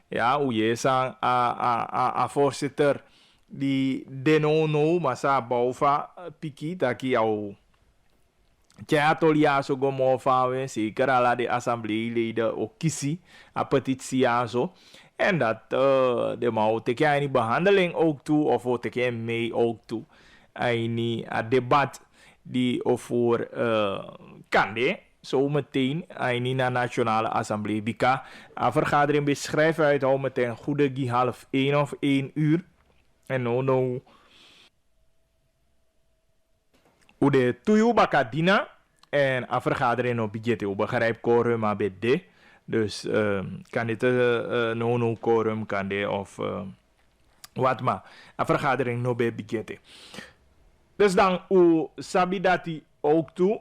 Ja, hoe je sang a voorzitter die denono massa bouva piki taki jou. Tja tolia so gomo fawe zeker ala de assembleeleden ook kiesie a petitie zo. En dat de mau teken in behandeling ook toe of teken mee ook toe. Een debat die over kan de zo meteen in de Nationale Assemblée bika een vergadering beschrijven uit al meteen goede 12:30 of 1 uur en no hoe de tuyu bakadina en een vergadering op budget op begrijp quorum maar bij de dus kan dit no quorum kan de of wat maar een vergadering no bij budget. Dus dan, hoe sabi dat hij ook toe.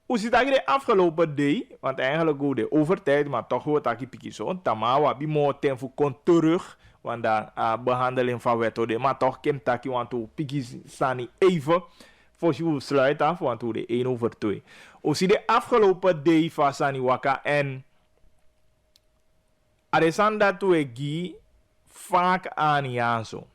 Hoe zit dat de afgelopen day? Want eigenlijk hoe de overtijd, maar toch wordt dat een zo. Tamawa, bimo ten voor kon terug. Want dan behandeling van wet, maar toch kem taki want to piki sani even. Voor je sluit af, want hoe de 1/2. Hoe zit de afgelopen day van sani waka en. Adesan dat we gi vaak aan jazo.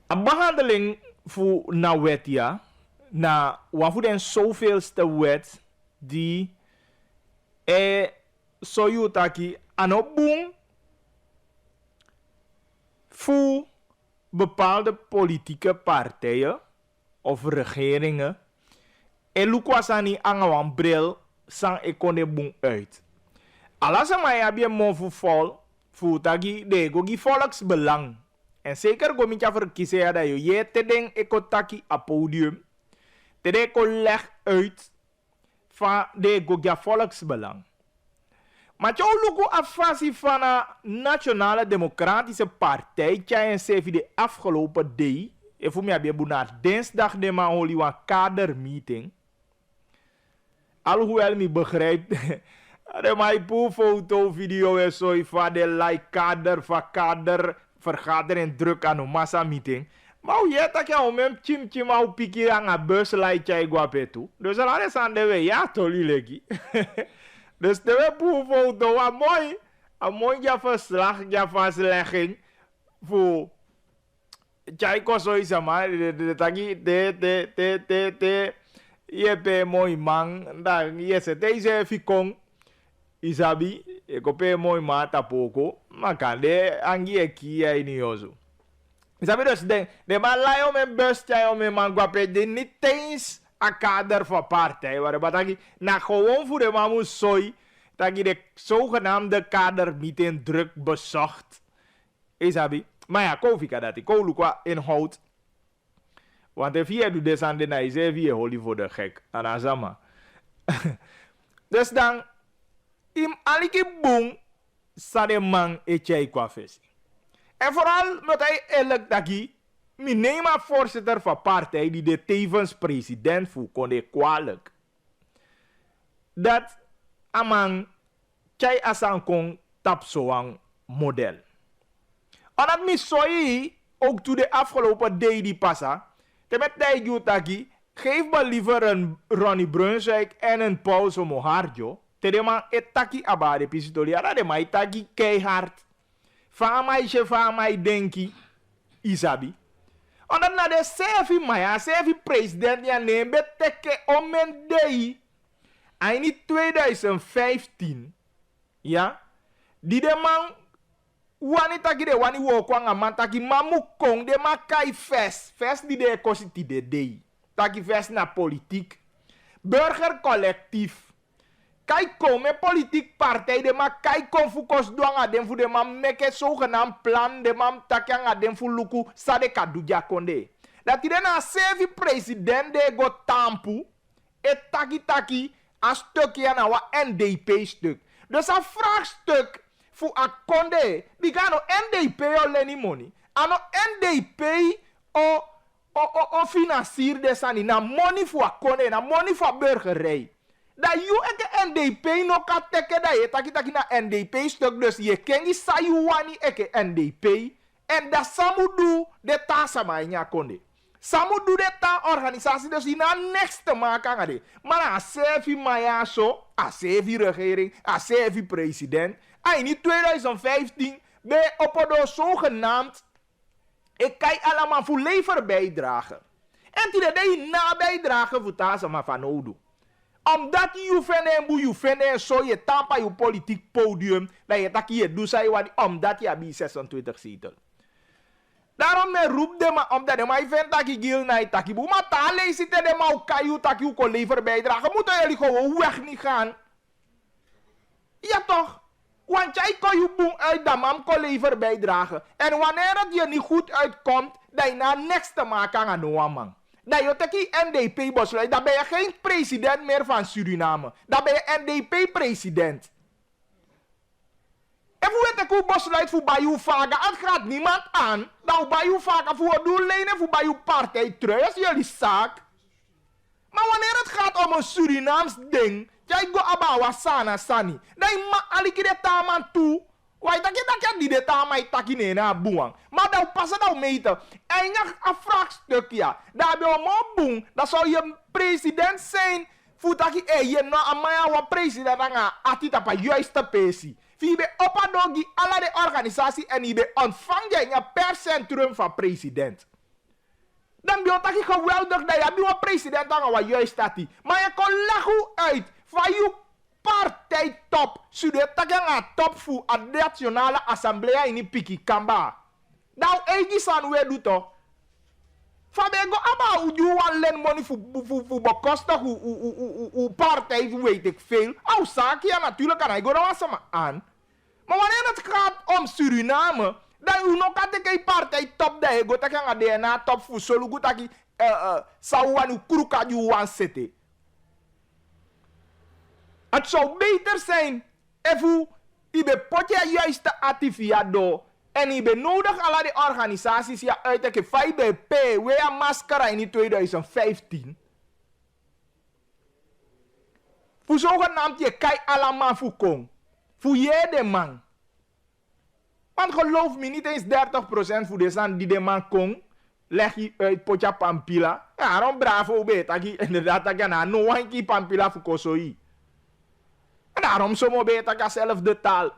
Een behandeling voor na wet ja, na waarvoor den zoveelste wet die soyutaki anobung voor bepaalde politieke partijen of regeringen en lukwasani angawan bril sang ekone bung uit. Alasama ya bien mo vol voor tagi de gogi volksbelang. En zeker gomitja verkiezen ja dat je te den ekotaki a podium. Te den ko leg uit van de gogia volksbelang. Maar jou luku afasi van een Nationale Democratische Partij tja en sevi de afgelopen day. En voor mij heb je naar dinsdag de ma holi een kadermeeting. Alhoewel me begrijpt De mij poe foto, video en zo van de like kader, van kader, vergadering druk aan een massa meeting. Maar hoe je dat je om hem chim au piki aan een bus like jij guape toe. Dus dat is aan de we ja toli legi. Dus de we poe foto, een mooi ja verslag, ja vastlegging voor jij kost zoiets maar de tagi de je pe mooi man, dan je zet deze fikong. Isabi, ik kope mooi maat apoko, maar kan de angie ekia in yozo. Isabi dus de man lai om een bus, jij om een man guape, de niet eens een kader van partij, waar bataki na gewoon voor de man moet soy, dat je de zogenaamde kader meeting druk bezocht. Isabi, maar ja, koffie kan dat, ik koolu qua inhoud. Want if je doet dit aan de naïs, je holy voor de gek, anazama. Dus dan im alike boom sa de man etjei kwa fesi. En vooral met hij eerlijk dagi, mi neem een voorzitter van partij die de tevens president voelt, kon de kwalijk. Dat amang chai asan kon tap zo'n model. Omdat mi soi ook toe de afgelopen day die passa, te met die jutaki, geef me liever een Ronnie Brunswijk en een Paul Somoharjo. Te man etaki abade pisitolia, dat de man etaki keihard. Van mij denki, Isabi. Omdat na de sefi maya, sefi president ja neem beteke om een day. En in 2015, ja, die de man, wani taki de wani wo kwanga man taki mamu kong de man kai fest die de kosi ti de day. Taki fest na politiek, burgercollectief. Kijk kom met politiek partij, de man kijk kom voor kos douanga den voor de man meke zogenaamd plan, de man takyanga den voor luku sade kaduja konde. Dat die na sevi president de go tampu, et taki a stukje na wa NDP stuk. Dus een vraagstuk voor a konde, die gaan no NDP o leni money. Ano NDP o financier de sani, na money voor a konde, na money voor burgerij. Dat you eke NDP no kan teke dat je taki na NDP stuk, dus je kengi sayuwani eke NDP. En dat samu do de ta sama nya konde. Samu do de ta organisatie, dus die na next te maken aan de. Maar a sefi maya so, a sefi regering, a sefi president. En in 2015 ben je op de zogenaamd, ik kijk allemaal voor leverbijdrage. En die de na bijdrage voor ta sama van odu. Omdat je vende zo je tampa je politiek podium, dat je tak je doet zei wat omdat je bij 26 zetel. Daarom me roep de ma omdat de ma vindt dat je gil na taki boe, maar ta lees het de ma kayu tak je kon lever bijdragen, moeten jullie gewoon weg niet gaan. Ja toch? Want jij kon je boem uit de mam kon lever bijdragen. En wanneer het je niet goed uitkomt, dan je na niks te maken aan een man. Dat je taki NDP besluit, dan ben je geen president meer van Suriname. Dan ben je NDP-president. En hoe weet ik hoe besluit voor Bayou Vaga? Het gaat niemand aan. Dat Bayou Vaga voor doellenen voor Bayou partij terug. Dat is jullie zaak. Maar wanneer het gaat om een Surinaams ding, jij go abawa sana sani. Dan je ma alikide taman toe. Wai dat die de tamai taki na buang. Maar dan passen nou meten. En je een vraagstuk ja. Daar heb je een boem. Dan zou je president zijn. Voor dat je nou amaya wa president anga atita pa juiste pesi. Wie be opadogi alle de organisatie en je be ontvang je in je perscentrum van president. Dan ben je geweldig dat je een president anga wa juist stati. Maar je kon lachen uit van je partijtop, zodat je een top voor de Nationale Assemblée in Piki Kamba. Nou, egi san we doet toch? Fabego aba u wan len money voor bekostig hoe partij, weet ik veel. Au zaakje, ja, natuurlijk kan hij go aan. Maar wanneer het gaat om Suriname, dan u nog kan ik partij top dat je go tak aan de na top voor solo go taki sawan u kruka ju wan sete. Het zou beter zijn if u be potje juiste activiado en u benodig alle die organisaties ja uit de FIBP, we maskara in 2015. Fu zogenaamd je kai allemaal fu kong. Fu je de man. Want geloof me, niet eens 30% voor de zand die de man kong. Leg je uit potja pampila. Ja, dan bravo betaki. Inderdaad, dat je na no one pampila fu kosoi. En daarom zomo betaka zelf de taal.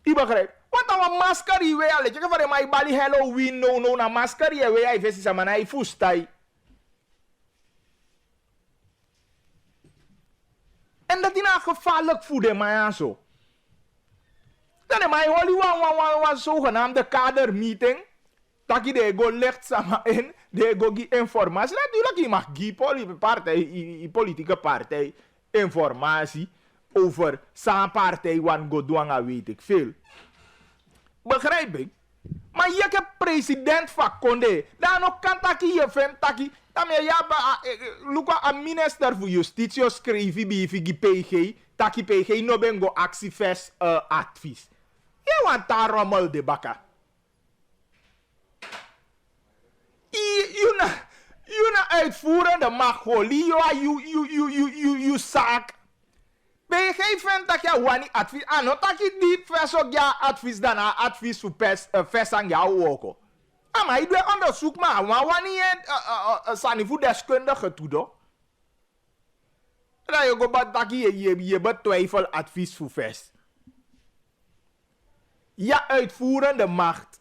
Je begrijpt? Want dan een masker hier weer. Je kan van mij bali Halloween no na masker hier weer. Je weet ze maar hij fustai. En dat is nou gevaarlijk voor de man zo. Dan is mij holy zogenaamde kadermeeting. Dat je de go legt samen in. De go gi informatie. Natuurlijk je mag gi politieke partij informatie over zijn partij wan go doen weet ik veel. Begrijp ik? Maar je hebt president van Conde. Dan nog kan taki je vent taki. Dan je ja een minister voor justitie schrijven bij PG. Taki PG no ben go actiefest advies. Je want daar rommel de bakka. Je na uitvoerende macht holie. Je zaak. PG vindt dat je wani advies. Ah, no tak je niet verzoek ja advies dan advies voor pers aan jou ook. Ah, maar je doet onderzoek maar wanneer zijn voor deskundige toe do. Dan je gaat dat je betwijfel advies voor pers. Ja, uitvoerende macht.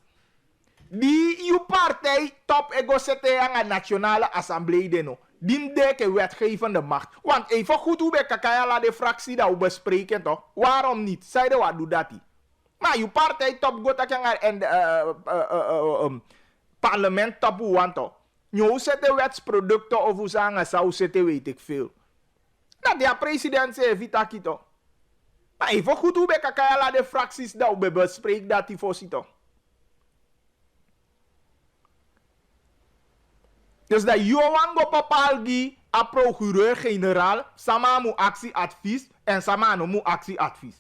Die je partij top ego zette aan de Nationale Assemblée deno. Die deke wetgevende macht. Want even goed hoe we kakaya de fractie dat we bespreken toch? Waarom niet? Zeiden wat doet dat die? Maar je partij top go takanga en parlement top hoe want toch? Je zette wetsproducten of hoe zeggen zou zitten weet ik veel. Dat de president zei vitaki toch? Maar even goed hoe we kakaya de fracties dat we bespreken dat die voorziet toch? Dus dat Johan go papalgi a procureur-generaal sama mu actieadvies en sama no mu actieadvies.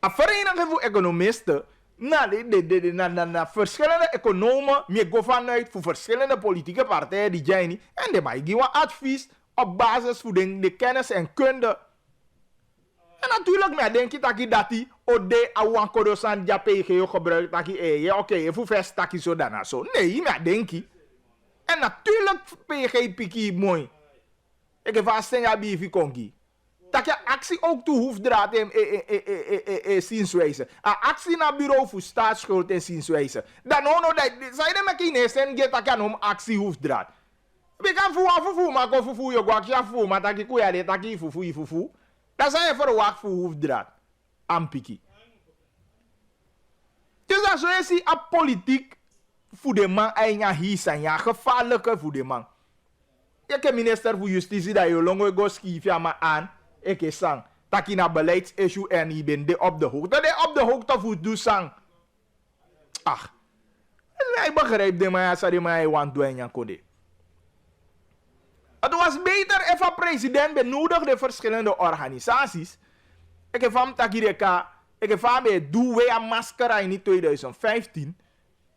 A vereniging voor economisten na verschillende economen me go vanuit voor verschillende politieke partijen die jij niet en de mij geven advies op basis van de kennis en kunde. En natuurlijk, maar denk je dat die ode awan kodosan ja PG gebruikt dat je oké, je voelt vast dat je zo daarna zo. Nee, maar denk je. En natuurlijk PG piki mooi. Ik heb vast een ja bifi kongi. Dat je actie ook toe hoeft draad in zienswijze. Actie naar bureau voor staatsschuld in zienswijze. Dan no dat zij de machines en get dat je om actie hoeft draad. We kan voer maar go voer je gwak ja voer maar dat je kuya de dat je voer. Dat zijn je voor wacht voor hoefdraad. Ampiki. Dus dat zo is die politiek voor de man en ja hier zijn ja gevaarlijke voor de man. Je hebt minister voor justitie dat je longo go schieven ja maar aan. Ik is sang. Dat je naar beleidsissue en je bent op de hoogte. Dat op de hoogte voor doe sang. Ach. Ik begrijp de man ja die man want doen ja kode. Het was beter if een president benodigde verschillende organisaties. Ik heb van Takireka, ik heb van bij Doe Wea Mascara in 2015.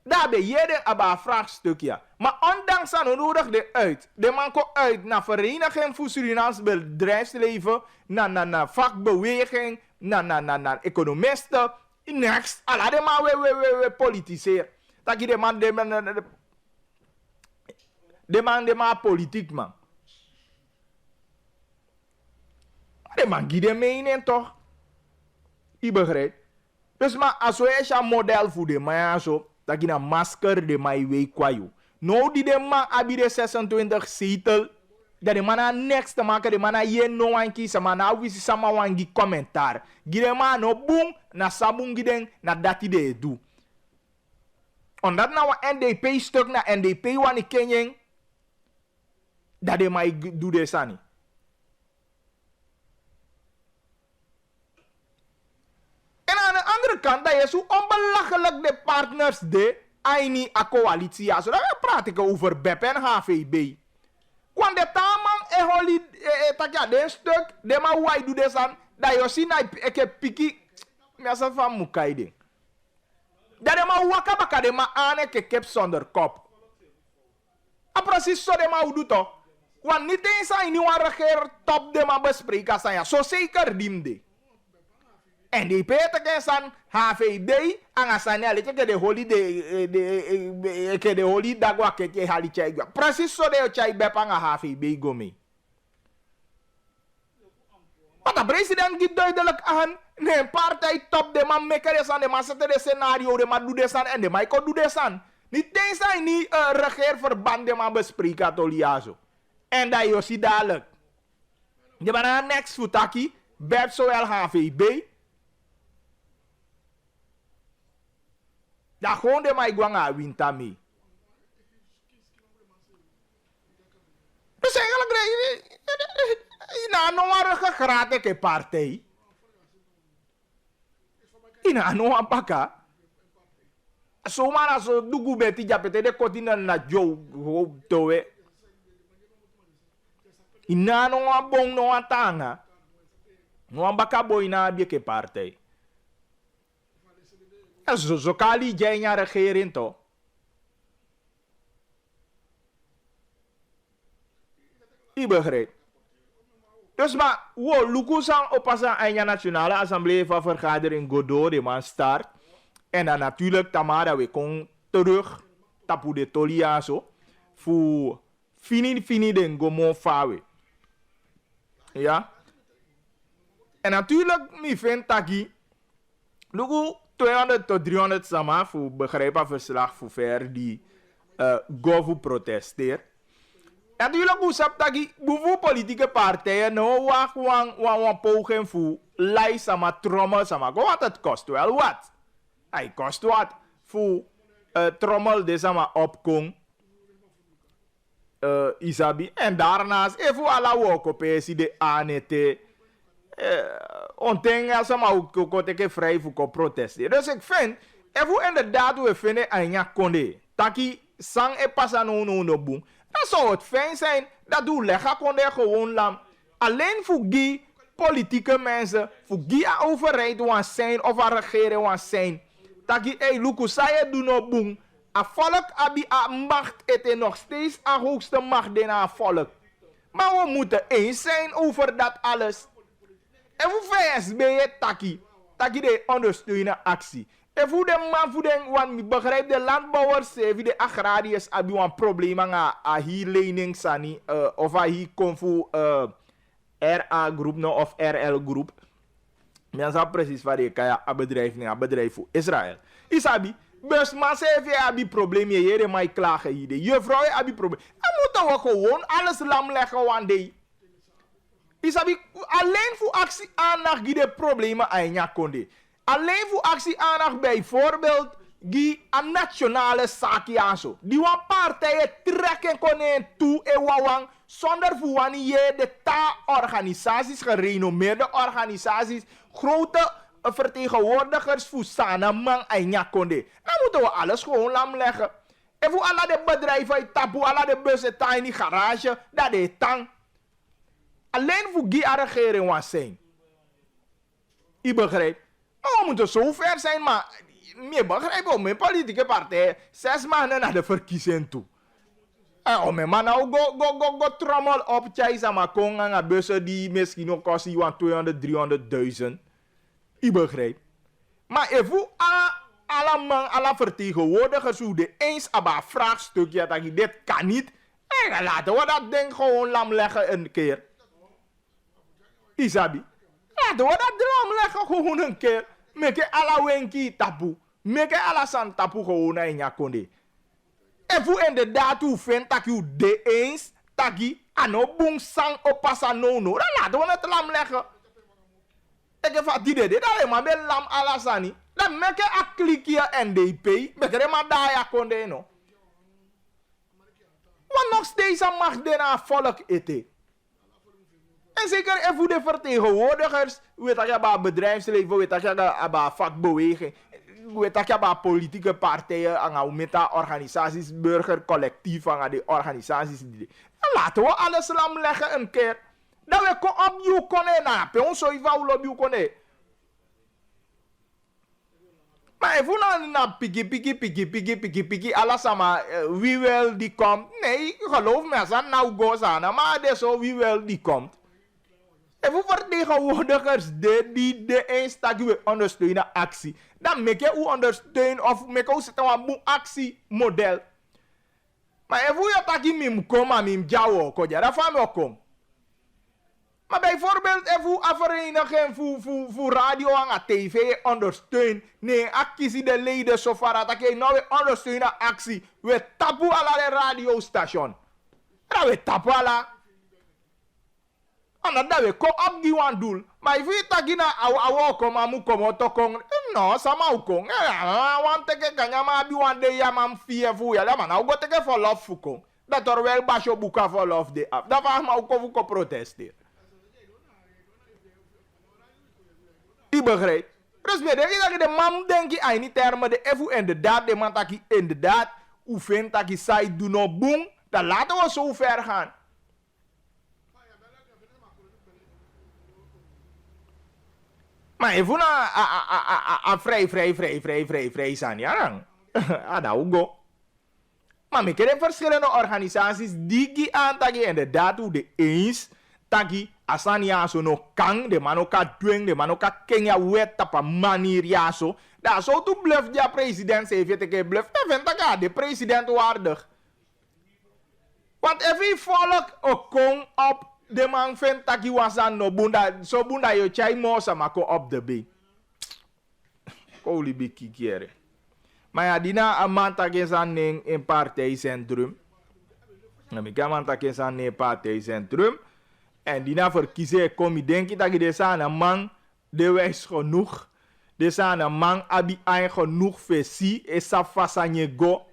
Daar ben je een vraagstukje. Maar ondanks aan nodig de uit. De man komt uit naar Vereniging voor Surinaams Bedrijfsleven, naar vakbeweging, naar economisten. Next, alla de man we politiseren. Dat je de man politiek man. De man die de mening toch? Je begrijpt? Dus maar als we een model voor de man zo, dat je een masker de man weet qua jou. Nou die de man abi de 26 zetel, dat de man aan next te maken, de man aan je no aan kiezen, maar nou wist sama wangi commentaar. Gide man no boom, na sabung giden, na dati de do. Omdat nou een NDP stuk na NDP wani kenyeng, dat de man doe de sani. En aan de andere kant, dat je zo onbelachelijk de partners de aini a coalitie. Ja, zo dat praat ik over BEP en HVB. Want de taman holi takja de stuk, de ma wai doe des aan, dat je ziet na ik heb piki, mezelf van mukaide. Dat de ma wakabaka de ma ane ke kep zonder kop. A precies zo de ma doet toch. Want niet eens zijn nieuwe regeer top de ma bespreken zijn. Zo zeker dimde. En die peten zijn HVD en asanya letje de holiday de holiday dagwa ketje hali chai. Precies zo de chai bepanga HVB gomi. Maar de president geeft duidelijk aan, nee, partij top de man mekker aan de man zetten de scenario, de man doet de san en de man kan doen de san. Niet eens zijn niet regeerverband de man bespreken toliazo. En dat je ziet dadelijk. De man aan next futaki, bed zowel HVB. Dat gewoon de man gwanga winta mee. Dus eigenlijk, ina no warige gratis ke partij. Ina no apaka. Somara so dugu beti japete de kotina na jo ho towe. Ina no abong no atanga. No ambaka boy na bi ke partij. Zo kali jenya regering to. I begrijp. Dus maar, lukusan oppassen aan je nationale assemblee van vergadering Godot, de man start. En dan natuurlijk Tamara, we komen terug, tapu de tolia zo. Voor fini den gomo fawe. Ja. En natuurlijk, mi vind taki. Luku 200 tot 300 sama, voor begrijpen verslag voor ver die govu protesteer. En natuurlijk, hoe sap taki, boven politieke partijen, nou wan poging voor lijst sama trommel sama. Wat het kost wel wat. Hij kost wat voor trommel de sama opkom. Isabi. En daarnaast, even alla wokopesi de ANT. Onteng sama ook teke vrij voor protesteren. Dus ik vind, even inderdaad we vinden aan ja konde. Taki sang e passa no boom. Dan zou het fijn zijn dat u leggen kon er gewoon lam. Alleen voor die politieke mensen, voor die overheid want zijn of een regering want zijn. Dat je, hey, Luku, zij doen no boom. A volk abi a macht eten nog steeds a hoogste macht den a volk. Maar we moeten eens zijn over dat alles. En voor VSB taki de ondersteunen actie. En voor de man, voor de, want begrijp de landbouwers, de agrariërs, hebben een probleem aan hier lening sani, of hier komt voor RA groep of RL groep. Men zal precies waar je kan een bedrijf voor Israël. Isabi, best maar ze heeft een probleem hier, maar ik klaag hier. Je vrouw heeft een probleem. Dan moeten we gewoon alles lam leggen one day. Isabi, alleen voor actie aandacht die de problemen aan je konde. Alleen voor actie aandacht bijvoorbeeld die een nationale zaakje aan zo. Die wan partijen trekken konen toe en wawang zonder voor wanneer de ta-organisaties, gerenommeerde organisaties, grote vertegenwoordigers voor Sanamang en Nyakonde. Dan moeten we alles gewoon lam leggen. En voor alle de bedrijven, tapu, alle de bussen, tiny garage, dat is tang. Alleen voor die regering was zijn. Ik begrijp. Maar we moeten zo ver zijn, maar je begrijpt wel, mijn politieke partij 6 maanden naar de verkiezing toe. En mijn man nou go trommel op Tjaisa maar kon aan bussen die misschien nog kosten 200.000, 300.000. Ik begrijp. Maar even alle vertegenwoordigers hoe de eens aan een vraagstukje dat je dit kan niet. En laten we dat ding gewoon lam leggen een keer. Isabi. Laten we dat lam leggen gewoon een keer. Meke ala wenki tapu. Meke ala san tapu gewoon in je konde. En voor inderdaad hoe vindt dat je de eens taki ano boom sang opassa no. Dan laten we het lam leggen. Ik heb wat die deed. Dat is maar bij lam ala sani. Dan meke a klikje NDP. Meke maar daar ja konde no. Want nog steeds mag de na volk eten. En zeker en voor de vertegenwoordigers, weet dat je bij bedrijfsleven, weet dat je bij vakbeweging, weet dat je bij politieke partijen, aan organisaties, burgercollectief, aan die organisaties. Dan laten we alles lam leggen een keer. Dat we op je kunnen na, pe ons zo even op je kunnen. Maar even na piki, alles sama, wie wel die komt. Nee, geloof me, als dat nou goes aan, maar dat is zo wie wel die komt. Even vertegenwoordigers die de eenstakje wil ondersteunen actie. Dan make je ondersteunen of make je zetten een actiemodel. Maar even je taki mim koma mim jawo koja, dat van me kom. Maar bijvoorbeeld even een vereniging voor radio en tv ondersteunen. Nee, actie de leden zo ver dat je nou weer ondersteunen actie. We tapu ala de radiostation. En we tapu ala. En dat we ko op die wan doel. Maar if je taki na awo kom amu kom to kong. No, sama ukong. Want teke kanya ma bi wan de ya mam fie fu ya. Man, nou go teke for love fu kong. Dat er wel basho buka for love de af. Dat was ma uko protesteer. Die begrijpt. Dus met de man denk je aan die termen de efu inderdaad, de man taki inderdaad, hoe vindt taki sai do no boom, dan laten we zo ver gaan. Maar even na vrij zijn, ja dan. Go. Maar ik heb verschillende organisaties die aan taki inderdaad hoe de eens taki asani ya so no kang de mano ka dwing de mano ka kenya wet tapa manier ya so da so tu bluff ja president se vete ke bluff even taka de president waardig want every volk okong op de man ven taki wasan no bunda so bunda yo chai mo sama ko op de be ko libi kikiere maar ja dina amanta gesan in partijcentrum na mi gamanta gesan in partijcentrum. En die na verkiezen kom je denk je dat je deze aan een man de wees genoeg. Deze aan een man abi aan genoeg versie is afasanje go.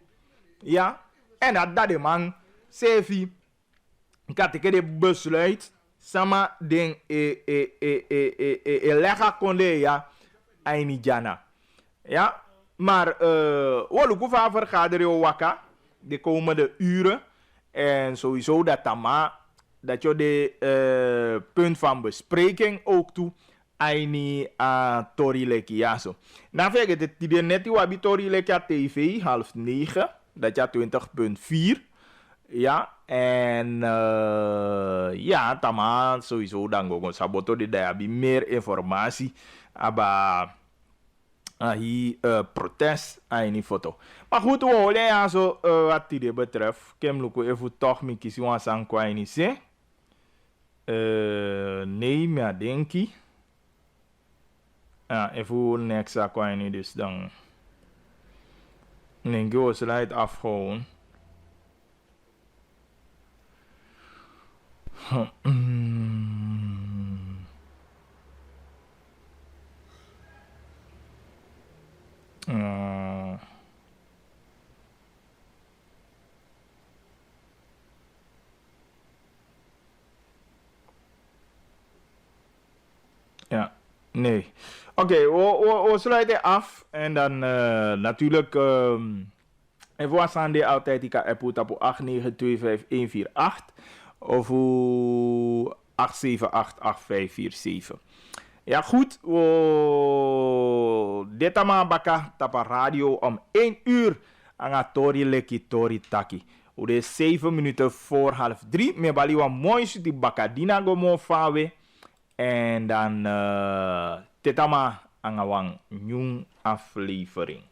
Ja. En dat de man sevi. Ik had de besluit. Sama den lega konde ja. Aini jana. Ja. Maar we gaan vergaderen waka. De komende uren. En sowieso dat tama. Dat je de punt van bespreking ook toe aini a Tori Leki ja zo. Nou vergeet het die net die wabi Tori Leki TV 8:30 dat je 20.4 ja en ja tama sowieso dan go saboto de daar meer informatie aba hier protest aini foto. Maar goed we holen ja zo wat die betreft kem luko even toch mi kisi wan san kwa ini se. Nee, maar denk ik. Ja, even next akwijnen dus dan. Denk ik slide afgehouden. Ja, nee. Oké, we sluiten af. En dan natuurlijk... even wat staan die altijd. Ik heb het op 8925148. Of 8788547. Ja, goed. Dit allemaal baka tapa radio om 1 uur. Anga tori leki tori taki. Het is 7 minuten voor 2:30. Me bali wa mooi die baka dina go mo fawe. En dan tetama angawang nyung aflevering.